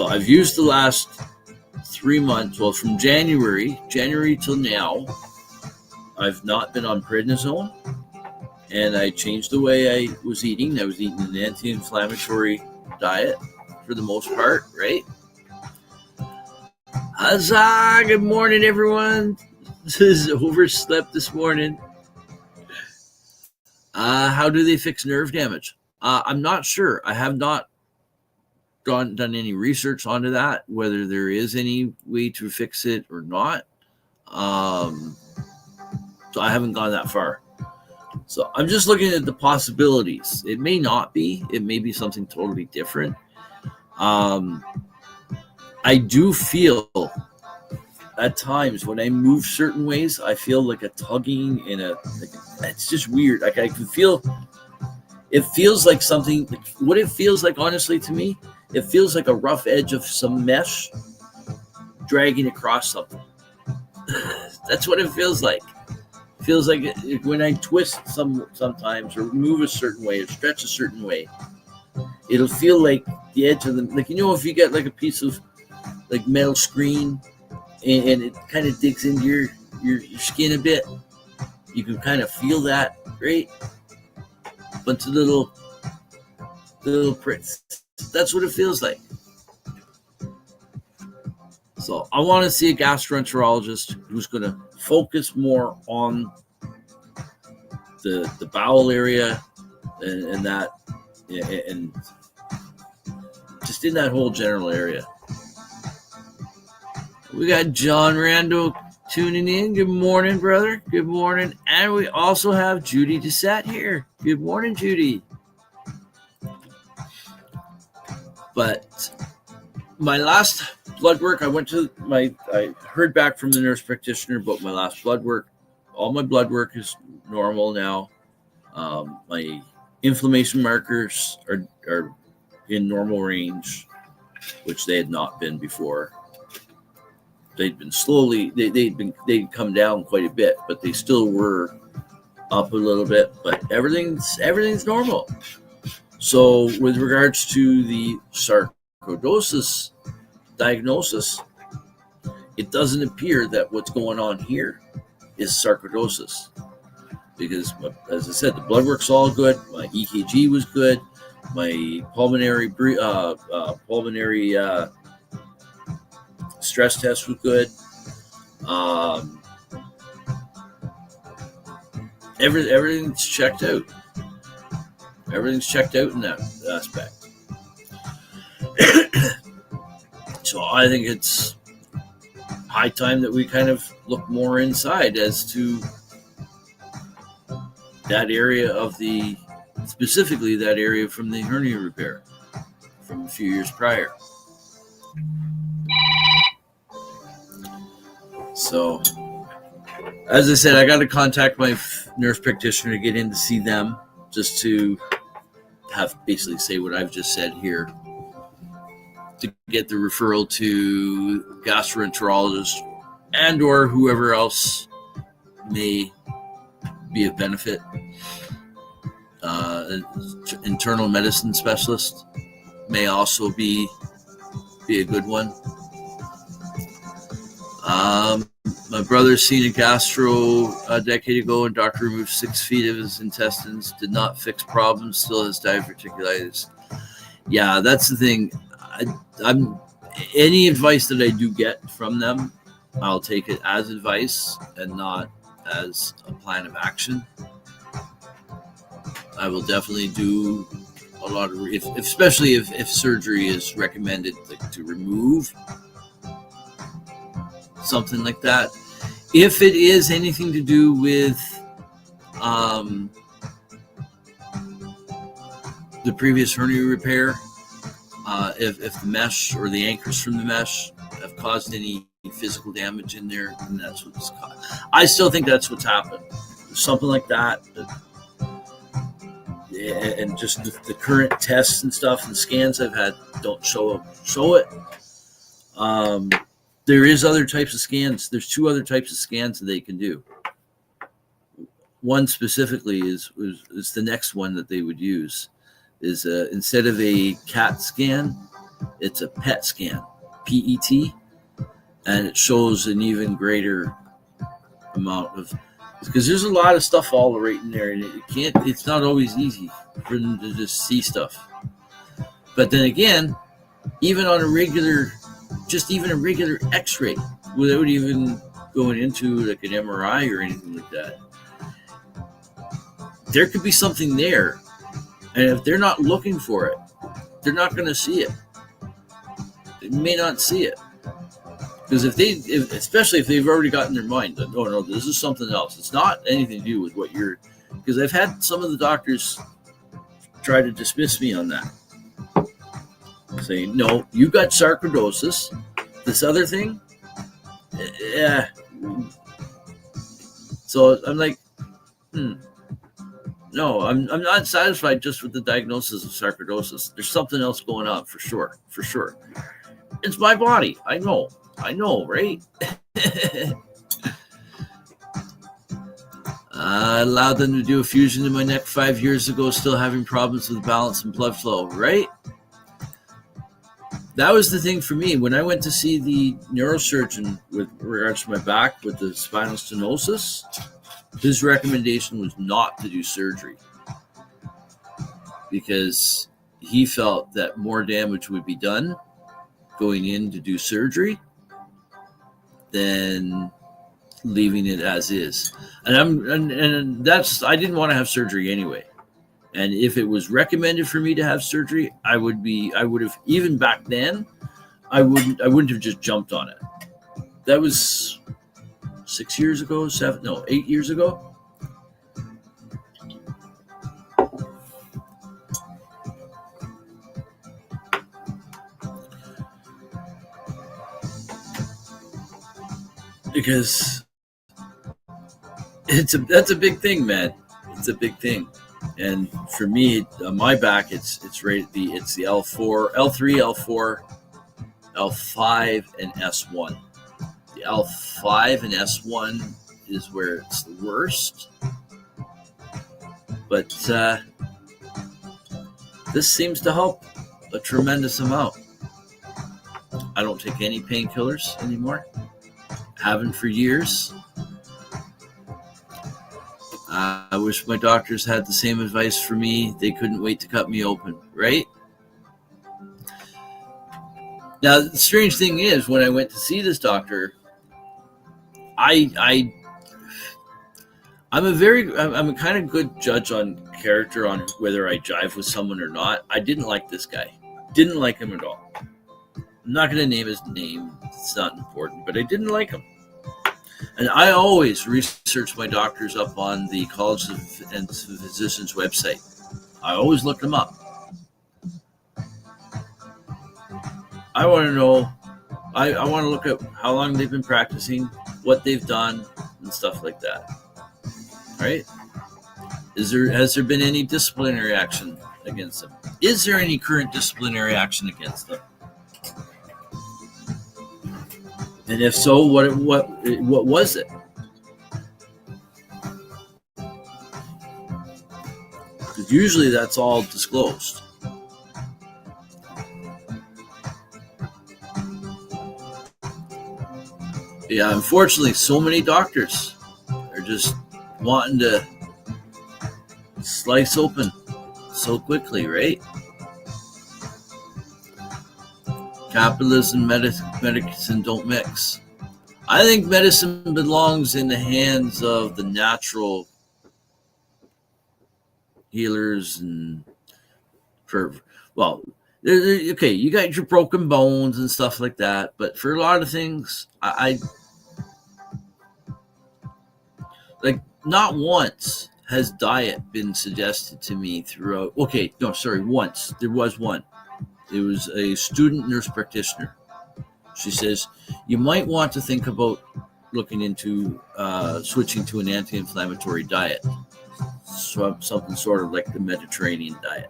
I've used the last 3 months. Well, from January till now, I've not been on prednisone. And I changed the way I was eating. I was eating an anti-inflammatory diet for the most part, right? Huzzah! Good morning, everyone. This is overslept this morning. How do they fix nerve damage? I'm not sure. I have not done any research onto that, whether there is any way to fix it or not. So I haven't gone that far. So I'm just looking at the possibilities. It may not be. It may be something totally different. I do feel at times when I move certain ways, I feel like a tugging and it's just weird. Like I can feel, it feels like something, what it feels like, honestly, to me, it feels like a rough edge of some mesh dragging across something. That's what it feels like. Feels like when I twist sometimes or move a certain way or stretch a certain way, it'll feel like the edge of the, like, you know, if you get like a piece of like metal screen and it kind of digs into your skin a bit, you can kind of feel that, right? Bunch of little pricks. That's what it feels like. So I want to see a gastroenterologist who's going to focus more on the bowel area and that, and just in that whole general area. We got John Rando tuning in. Good morning, brother. Good morning. And we also have Judy Dissett here. Good morning, Judy. But my last blood work, I heard back from the nurse practitioner about my last blood work. All my blood work is normal now. My inflammation markers are in normal range, which they had not been before. They'd been slowly, they'd come down quite a bit, but they still were up a little bit, but everything's normal. So with regards to the sarcoidosis diagnosis, it doesn't appear that what's going on here is sarcoidosis, because, as I said, the blood work's all good. My EKG was good. My pulmonary stress test was good. Everything's checked out. Everything's checked out in that aspect. So I think it's high time that we kind of look more inside as to that area of specifically that area from the hernia repair from a few years prior. So, as I said, I got to contact my nurse practitioner to get in to see them, just to have basically say what I've just said here, to get the referral to gastroenterologist and or whoever else may be of benefit. Internal medicine specialist may also be a good one. My brother's seen a gastro a decade ago, and doctor removed 6 feet of his intestines. Did not fix problems. Still has diverticulitis. Yeah, that's the thing. I'm any advice that I do get from them, I'll take it as advice and not as a plan of action. I will definitely do a lot of, especially if surgery is recommended, like to remove something like that. If it is anything to do with the previous hernia repair, if the mesh or the anchors from the mesh have caused any physical damage in there, and that's what's caused. I still think that's what's happened. Something like that. And just the current tests and stuff and scans I've had don't show it. There is other types of scans. There's 2 other types of scans that they can do. One specifically is the next one that they would use. Is instead of a CAT scan, it's a PET scan, PET, and it shows an even greater amount of, because there's a lot of stuff all right in there, and it's not always easy for them to just see stuff. But then again, even on a regular X-ray, without even going into like an MRI or anything like that, there could be something there. And if they're not looking for it, they're not going to see it. They may not see it. Because especially if they've already got in their mind that, oh no, this is something else. It's not anything to do with what you're, because I've had some of the doctors try to dismiss me on that. Saying, no, you got sarcoidosis. This other thing, yeah. So I'm like, no, I'm not satisfied just with the diagnosis of sarcoidosis. There's something else going on for sure. It's my body. I know, right? I allowed them to do a fusion in my neck 5 years ago, still having problems with balance and blood flow, right? That was the thing for me. When I went to see the neurosurgeon with regards to my back with the spinal stenosis, his recommendation was not to do surgery because he felt that more damage would be done going in to do surgery than leaving it as is. And that's, I didn't want to have surgery anyway. And if it was recommended for me to have surgery, I would have, even back then, I wouldn't have just jumped on it. That was 8 years ago. Because that's a big thing, man. It's a big thing. And for me, on my back, it's rated it's the L4, L3, L4, L5, and S1. The L5 and S1 is where it's the worst. But this seems to help a tremendous amount. I don't take any painkillers anymore. Haven't for years. I wish my doctors had the same advice for me. They couldn't wait to cut me open, right? Now, the strange thing is, when I went to see this doctor, I'm a kind of good judge on character, on whether I jive with someone or not. I didn't like this guy. Didn't like him at all. I'm not going to name his name. It's not important, but I didn't like him. And I always research my doctors up on the College of Physicians website. I always look them up. I want to know, I want to look at how long they've been practicing, what they've done and stuff like that. Right? Has there been any disciplinary action against them? Is there any current disciplinary action against them? And if so, what was it? Because usually that's all disclosed. Yeah, unfortunately, so many doctors are just wanting to slice open so quickly, right? Capitalism, medicine don't mix. I think medicine belongs in the hands of the natural healers and okay, you got your broken bones and stuff like that, but for a lot of things, I like not once has diet been suggested to me throughout. Okay, no, sorry, once. There was one. It was a student nurse practitioner. She says, you might want to think about looking into switching to an anti-inflammatory diet. Something sort of like the Mediterranean diet.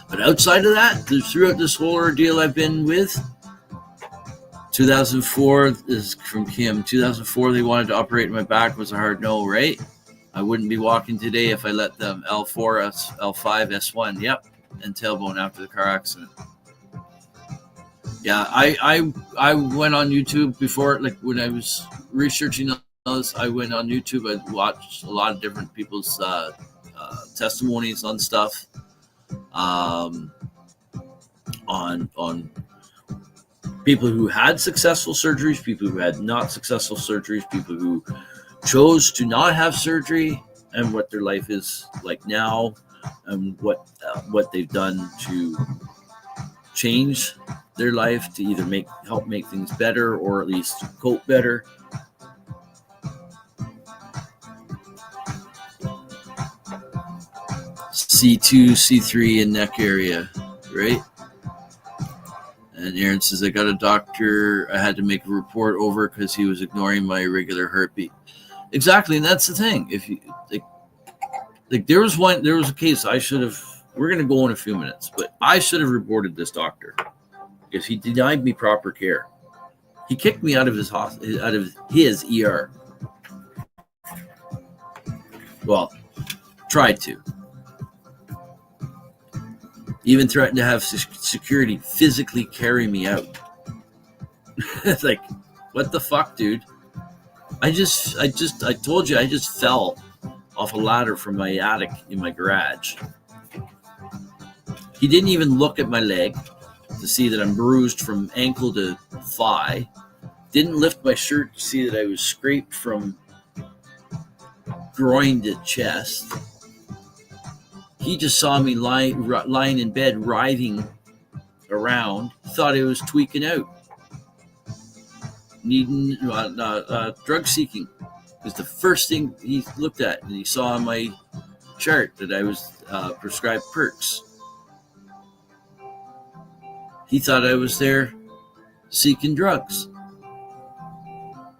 But outside of that, throughout this whole ordeal I've been with, 2004 is from Kim. 2004, they wanted to operate my back. Was a hard no, right? I wouldn't be walking today if I let them. L4, L5, S1, yep, and tailbone after the car accident. Yeah, I went on YouTube before, like when I was researching those, I went on YouTube. I watched a lot of different people's testimonies on stuff, on people who had successful surgeries, people who had not successful surgeries, people who chose to not have surgery, and what their life is like now, and what they've done to change their life to either help make things better or at least cope better. C2, C3 in neck area, right? And Aaron says, I got a doctor. I had to make a report over because he was ignoring my irregular heartbeat. Exactly, and that's the thing. If you like there was a case I should have. We're going to go in a few minutes, but I should have reported this doctor because he denied me proper care. He kicked me out of his ER. Well, tried to. Even threatened to have security physically carry me out. It's like, what the fuck, dude? I told you I just fell off a ladder from my attic in my garage. He didn't even look at my leg to see that I'm bruised from ankle to thigh. Didn't lift my shirt to see that I was scraped from groin to chest. He just saw me lying in bed, writhing around. Thought I was tweaking out. Needing drug seeking was the first thing he looked at, and he saw on my chart that I was prescribed perks. He thought I was there seeking drugs.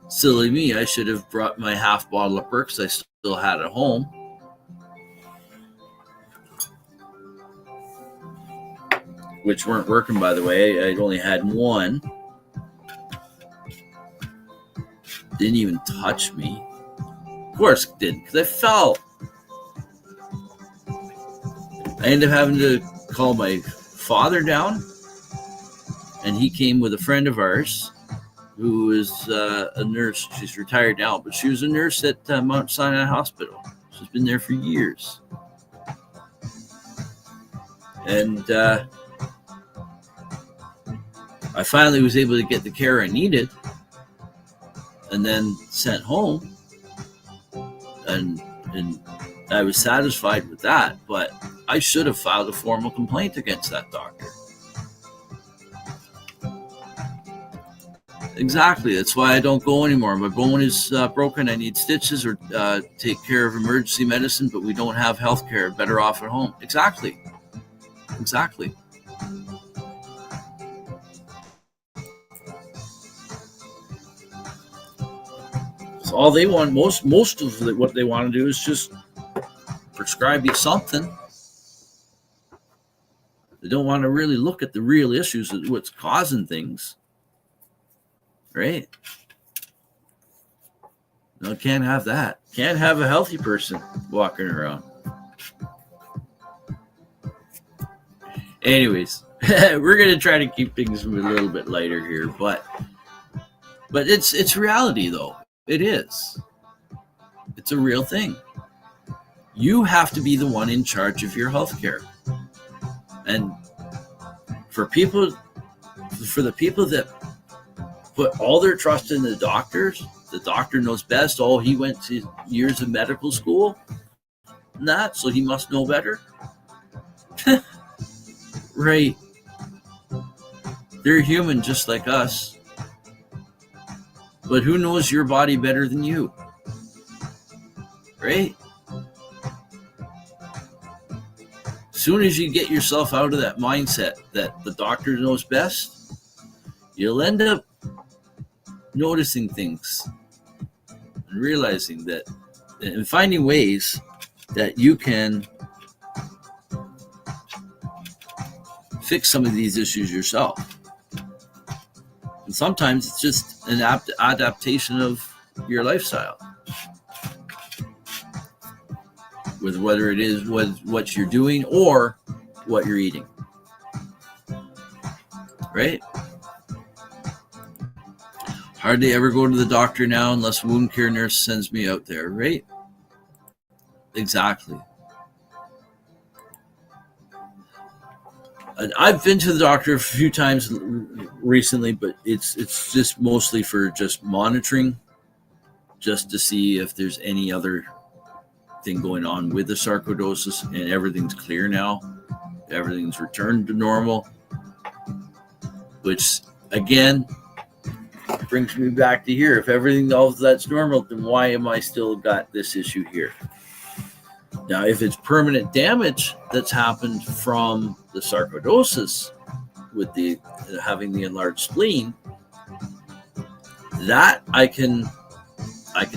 Silly me, I should have brought my half bottle of perks I still had at home. Which weren't working, by the way. I only had one. Didn't even touch me. Of course it didn't, because I fell. I ended up having to call my father down, and he came with a friend of ours who is a nurse. She's retired now, but she was a nurse at Mount Sinai Hospital. She's been there for years. And I finally was able to get the care I needed and then sent home. And I was satisfied with that, but I should have filed a formal complaint against that doctor. Exactly. That's why I don't go anymore. My bone is broken. I need stitches or take care of emergency medicine, but we don't have health care. Better off at home. Exactly. So all they want, most of what they want to do is just prescribe you something. They don't want to really look at the real issues of what's causing things, right? No, can't have that. Can't have a healthy person walking around. Anyways, we're gonna try to keep things a little bit lighter here, but it's reality though. It is. It's a real thing. You have to be the one in charge of your healthcare. And for the people that put all their trust in the doctors, the doctor knows best. Oh, he went to years of medical school, and that, so he must know better. Right. They're human just like us. But who knows your body better than you? Right? Soon as you get yourself out of that mindset that the doctor knows best, you'll end up noticing things and realizing that and finding ways that you can fix some of these issues yourself. And sometimes it's just an adaptation of your lifestyle. With whether it is what you're doing or what you're eating. Right? Hardly ever go to the doctor now unless a wound care nurse sends me out there, right? Exactly. And I've been to the doctor a few times recently, but it's just mostly for just monitoring, just to see if there's any other thing going on with the sarcoidosis, and everything's clear now. Everything's returned to normal, which again brings me back to here. If everything else that's normal, then why am I still got this issue here? Now, if it's permanent damage that's happened from the sarcoidosis with the having the enlarged spleen, that I can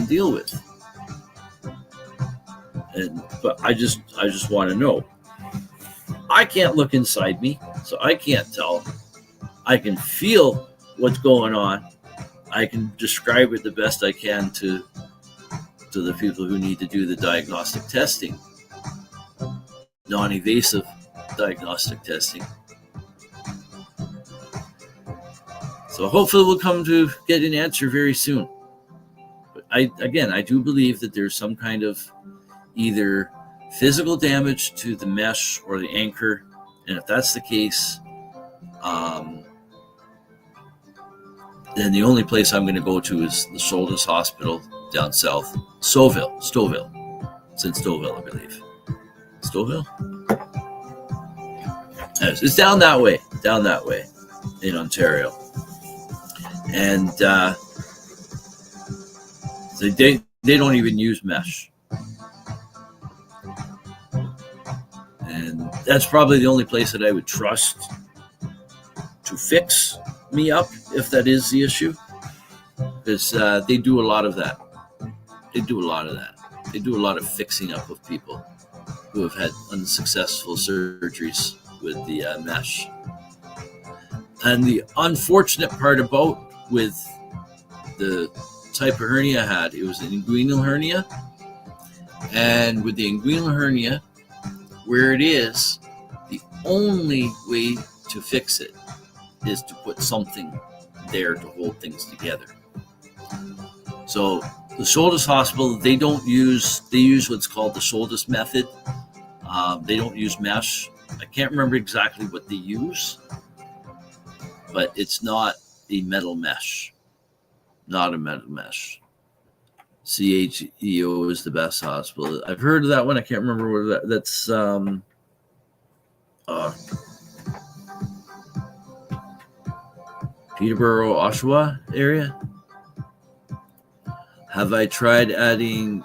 deal with. But I just want to know. I can't look inside me, so I can't tell. I can feel what's going on. I can describe it the best I can to the people who need to do the diagnostic testing, non-invasive diagnostic testing. So hopefully we'll come to get an answer very soon. But I do believe that there's some kind of either physical damage to the mesh or the anchor, and if that's the case, then the only place I'm going to go to is the Shoulders Hospital down south, Stouffville. It's in Stouffville, I believe. Stouffville? Yes, it's down that way in Ontario, and they don't even use mesh. And that's probably the only place that I would trust to fix me up if that is the issue, because they do a lot of that. They do a lot of fixing up of people who have had unsuccessful surgeries with the mesh. And the unfortunate part about with the type of hernia I had, it was an inguinal hernia, and with the inguinal hernia, where it is, the only way to fix it is to put something there to hold things together. So the Shoulders Hospital, they use what's called the Shoulders method. They don't use mesh. I can't remember exactly what they use, but it's not a metal mesh. Not a metal mesh. CHEO is the best hospital. I've heard of that one. I can't remember where that's. Peterborough, Oshawa area. Have I tried adding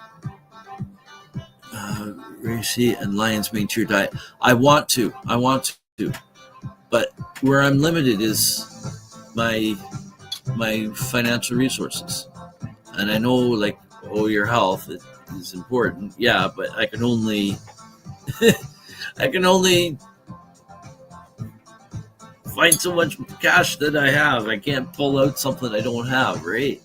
racemeat and lion's mane to your diet? I want to, but where I'm limited is my financial resources. And I know, like, your health is important. Yeah, but I can only find so much cash that I have. I can't pull out something I don't have, right?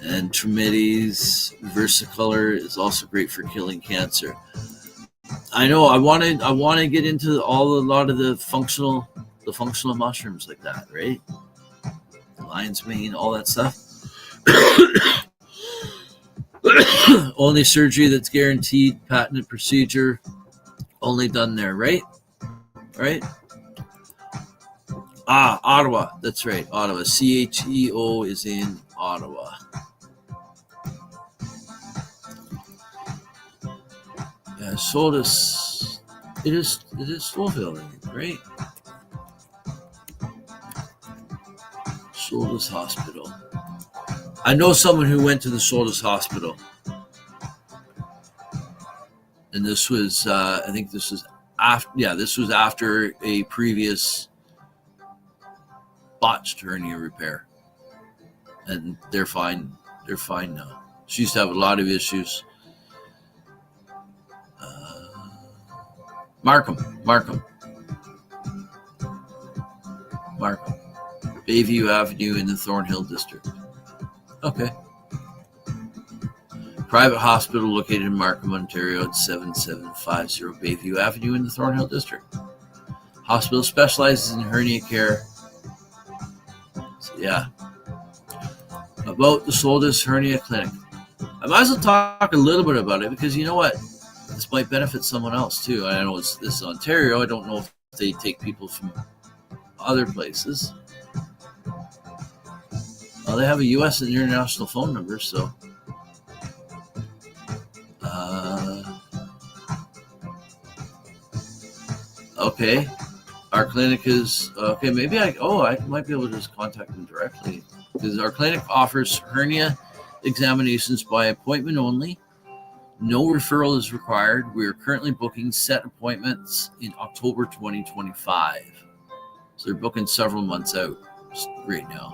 And Trimides versicolor is also great for killing cancer. I know. I want to get into a lot of the functional mushrooms like that, right? Lion's mane, all that stuff. Only surgery that's guaranteed, patented procedure, only done there, right? Right? Ottawa. That's right, Ottawa. CHEO is in Ottawa. Yeah, Soldis. It is fulfilling, right? Soldis Hospital. I know someone who went to the Soldis Hospital, and this was, I think this was after. Yeah, this was after a previous botched hernia repair, and they're fine. They're fine now. She used to have a lot of issues. Markham. Bayview Avenue in the Thornhill District. Okay. Private hospital located in Markham, Ontario at 7750 Bayview Avenue in the Thornhill District. Hospital specializes in hernia care. So, yeah. About the Soldis Hernia Clinic. I might as well talk a little bit about it because you know what? This might benefit someone else too. I know this is Ontario. I don't know if they take people from other places. Well, they have a U.S. and international phone number, so. Okay. Our clinic is, okay, maybe I might be able to just contact them directly because our clinic offers hernia examinations by appointment only. No referral is required. We are currently booking set appointments in October 2025. So they're booking several months out right now.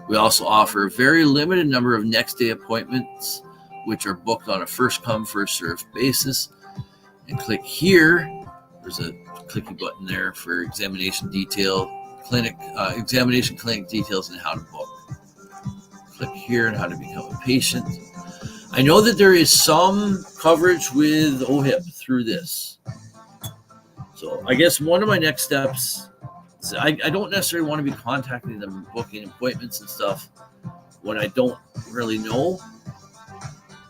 We also offer a very limited number of next day appointments, which are booked on a first come, first served basis. And click here. There's a clicky button there for examination clinic details and how to book. Click here and how to become a patient. I know that there is some coverage with OHIP through this. So I guess one of my next steps is I don't necessarily want to be contacting them, booking appointments and stuff when I don't really know.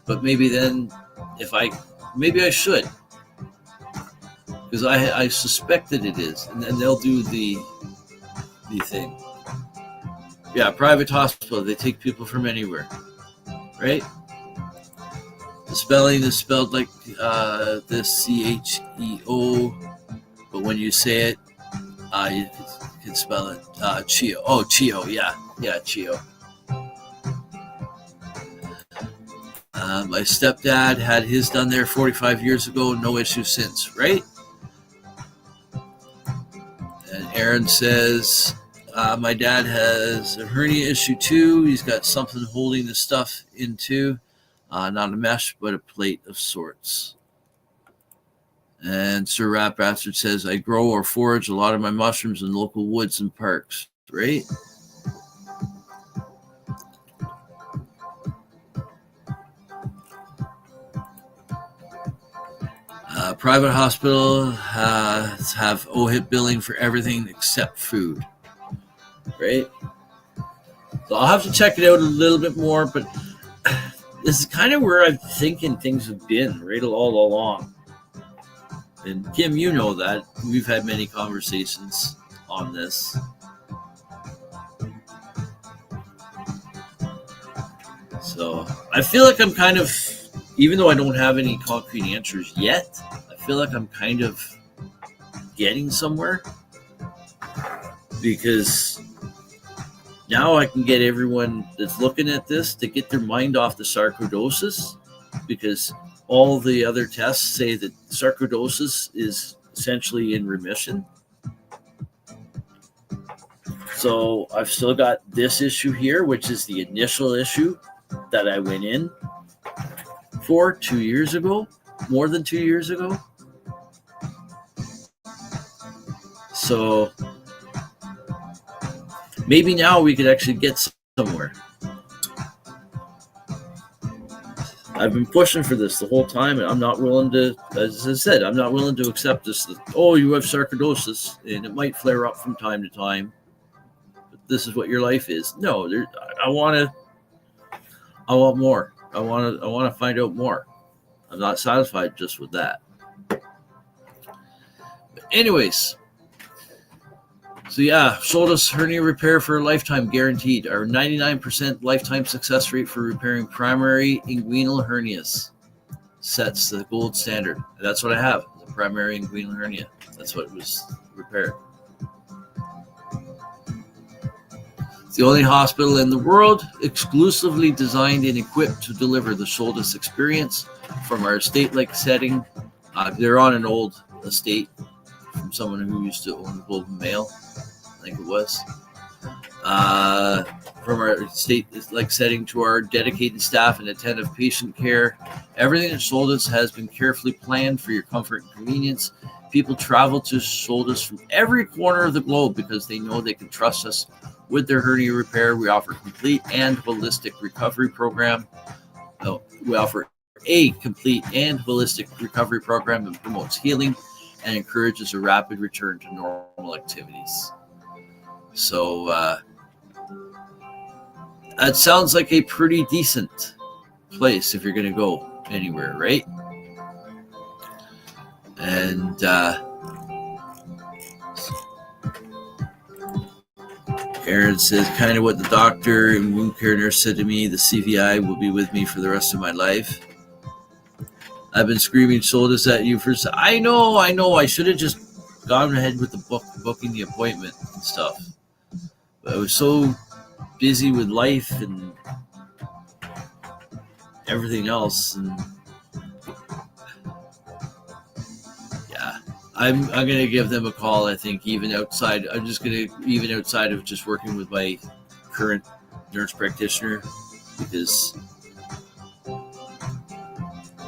But maybe then maybe I should. Because I suspect that it is. And then they'll do the thing. Yeah, private hospital. They take people from anywhere. Right? The spelling is spelled like this CHEO, but when you say it, you can spell it Chio. Oh, Chio, yeah, Chio. My stepdad had his done there 45 years ago, no issue since, right? And Aaron says, my dad has a hernia issue too. He's got something holding the stuff into. Not a mesh, but a plate of sorts. And Sir Rat Bastard says, I grow or forage a lot of my mushrooms in local woods and parks. Right? Private hospital have OHIP billing for everything except food. Right? So I'll have to check it out a little bit more, but this is kind of where I'm thinking things have been right all along. And Kim, you know that. We've had many conversations on this. So I feel like I'm kind of, even though I don't have any concrete answers yet, I feel like I'm kind of getting somewhere. Because now I can get everyone that's looking at this to get their mind off the sarcoidosis, because all the other tests say that sarcoidosis is essentially in remission. So I've still got this issue here, which is the initial issue that I went in for 2 years ago, more than 2 years ago. So maybe now we could actually get somewhere. I've been pushing for this the whole time, and I'm not willing to, as I said, I'm not willing to accept this. That, oh, you have sarcoidosis, and it might flare up from time to time. But this is what your life is. No, I want more. I want to find out more. I'm not satisfied just with that. But anyways, so yeah, Soltis hernia repair for a lifetime guaranteed. Our 99% lifetime success rate for repairing primary inguinal hernias sets the gold standard. That's what I have, the primary inguinal hernia. That's what was repaired. It's the only hospital in the world exclusively designed and equipped to deliver the Soltis experience from our estate-like setting. They're on an old estate from someone who used to own the Globe and Mail, I think it was. From our estate-like setting to our dedicated staff and attentive patient care, everything at Soltis has been carefully planned for your comfort and convenience. People travel to Soltis from every corner of the globe because they know they can trust us with their hernia repair. We offer complete and holistic recovery program. We offer a complete and holistic recovery program that promotes healing and encourages a rapid return to normal activities. So that sounds like a pretty decent place if you're going to go anywhere, right? And Aaron says, kind of what the doctor and wound care nurse said to me, the CVI will be with me for the rest of my life. I've been screaming Soltis at you for... I know. I should have just gone ahead with the booking the appointment and stuff. But I was so busy with life and everything else. And yeah, I'm going to give them a call, I think, even outside of just working with my current nurse practitioner, because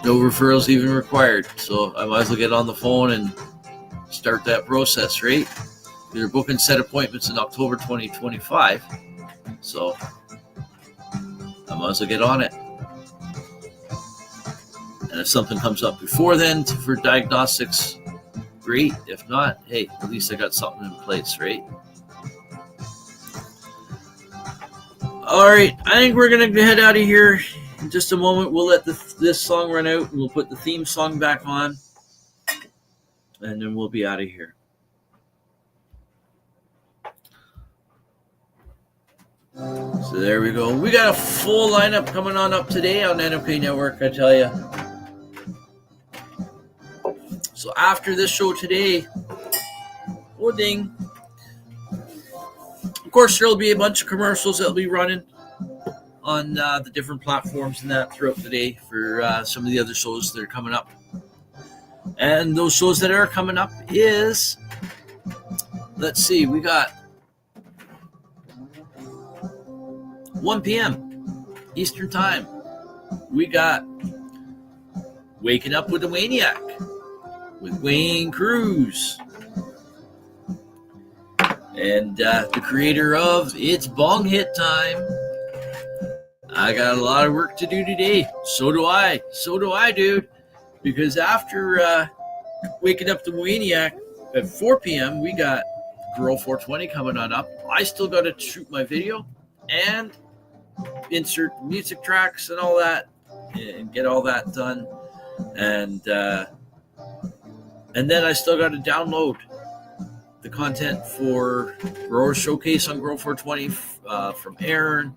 no referrals even required. So I might as well get on the phone and start that process, right? They're booking set appointments in October 2025. So I might as well get on it. And if something comes up before then for diagnostics, great. If not, hey, at least I got something in place, right? All right, I think we're going to head out of here in just a moment. We'll let this song run out, and we'll put the theme song back on, and then we'll be out of here. So there we go. We got a full lineup coming on up today on NOK Network, I tell you. So after this show today, oh ding. Of course, there'll be a bunch of commercials that'll be running on the different platforms and that throughout the day for some of the other shows that are coming up. And those shows that are coming up is, let's see, we got 1 p.m. Eastern Time. We got Waking Up with the Waniac with Wayne Cruz. And the creator of It's Bong Hit Time. I got a lot of work to do today. So do I, dude. Because after Waking Up the Waniac at 4 p.m., we got Girl 420 coming on up. I still got to shoot my video and insert music tracks and all that and get all that done. And then I still got to download the content for Grower Showcase on Grow 420 from Aaron,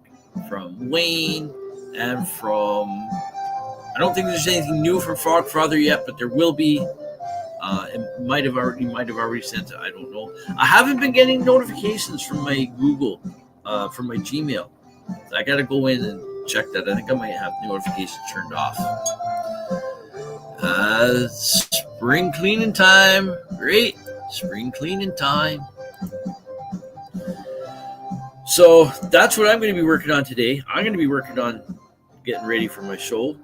from Wayne, and from... I don't think there's anything new from Frogfather yet, but there will be. It might have already sent it. I don't know. I haven't been getting notifications from my Google, from my Gmail. I got to go in and check that. I think I might have notifications turned off. Spring cleaning time. Great. Spring cleaning time. So that's what I'm going to be working on today. I'm going to be working on getting ready for my show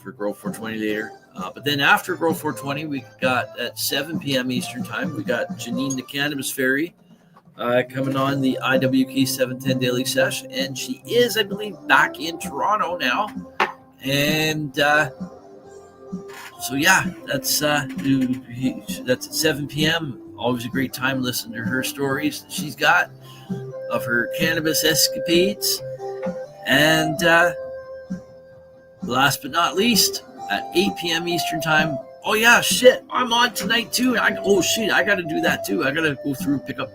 for Grow 420 later. But then after Grow 420, we got at 7 p.m. Eastern time, we got Janine the Cannabis Fairy coming on the IWK 710 Daily Sesh. And she is, I believe, back in Toronto now. And so, yeah, that's at 7 p.m. Always a great time listening to her stories that she's got of her cannabis escapades. And last but not least, at 8 p.m. Eastern time, oh yeah, shit, I'm on tonight too. I got to do that too. I got to go through and pick out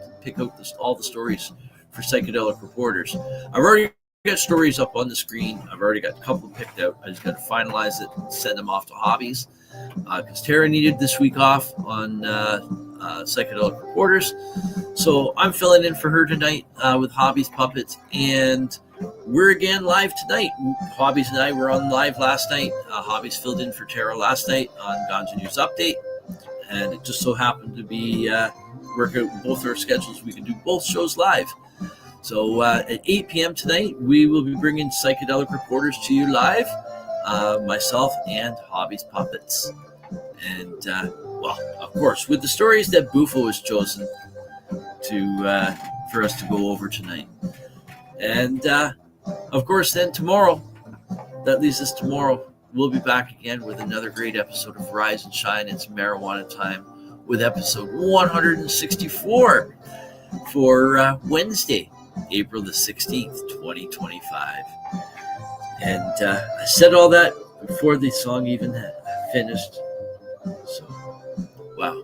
all the stories for Psychedelic Reporters. I've already got stories up on the screen. I've already got a couple picked out. I just got to finalize it and send them off to Hobbies because Tara needed this week off on Psychedelic Reporters. So I'm filling in for her tonight with Hobbies Puppets, and we're again live tonight. Hobbies and I were on live last night. Hobbies filled in for Tara last night on Ganja News Update, and it just so happened to be work out both our schedules. We can do both shows live. So at 8 p.m. tonight, we will be bringing Psychedelic Reporters to you live, myself and Hobbies Puppets. And, well, of course, with the stories that Bufo has chosen for us to go over tonight. And, of course, then tomorrow, that leaves us tomorrow, we'll be back again with another great episode of Rise and Shine. It's Marijuana Time with episode 164 for Wednesday, April the 16th, 2025. And I said all that before the song even finished. So, wow.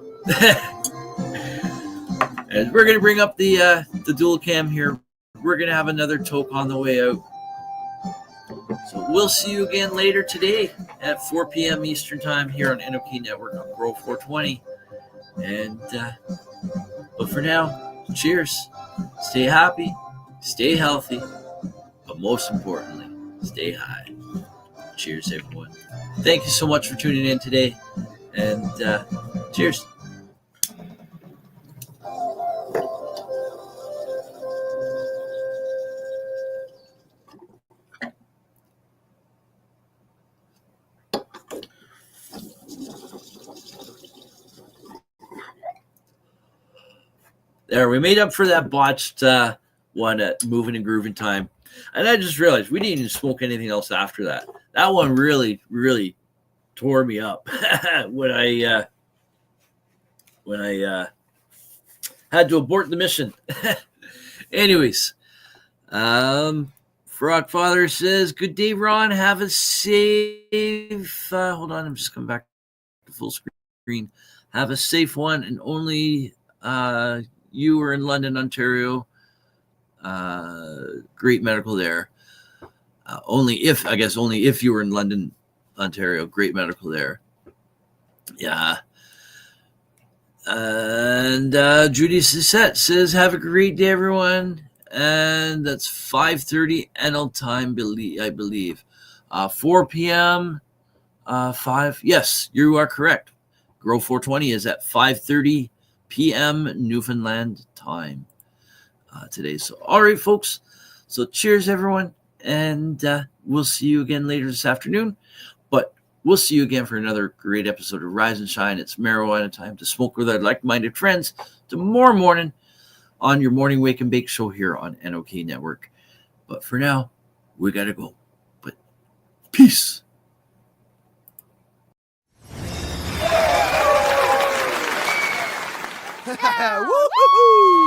And we're going to bring up the dual cam here. We're going to have another toke on the way out. So we'll see you again later today at 4 p.m. Eastern time here on NOK Network on Grow 420. And, but for now, cheers. Stay happy, stay healthy, but most importantly, stay high. Cheers, everyone. Thank you so much for tuning in today, and cheers. There, we made up for that botched one at Moving and Grooving Time. And I just realized we didn't even smoke anything else after that. That one really, really tore me up when I had to abort the mission. Anyways, Frog Father says, "Good day, Ron. Have a safe." Hold on, I'm just coming back to full screen. Have a safe one, and only you were in London, Ontario. Great medical there. Only if you were in London, Ontario. Great medical there. Yeah. And Judy Sissette says, "Have a great day, everyone." And that's 5:30 NL time, I believe. 4 p.m. 5. Yes, you are correct. Grow 420 is at 5:30 p.m. Newfoundland time today. So, all right, folks. So, cheers, everyone. And we'll see you again later this afternoon. But we'll see you again for another great episode of Rise and Shine. It's marijuana time to smoke with our like-minded friends tomorrow morning on your morning wake and bake show here on NOK Network. But for now, we got to go. But peace. Woo-hoo-hoo!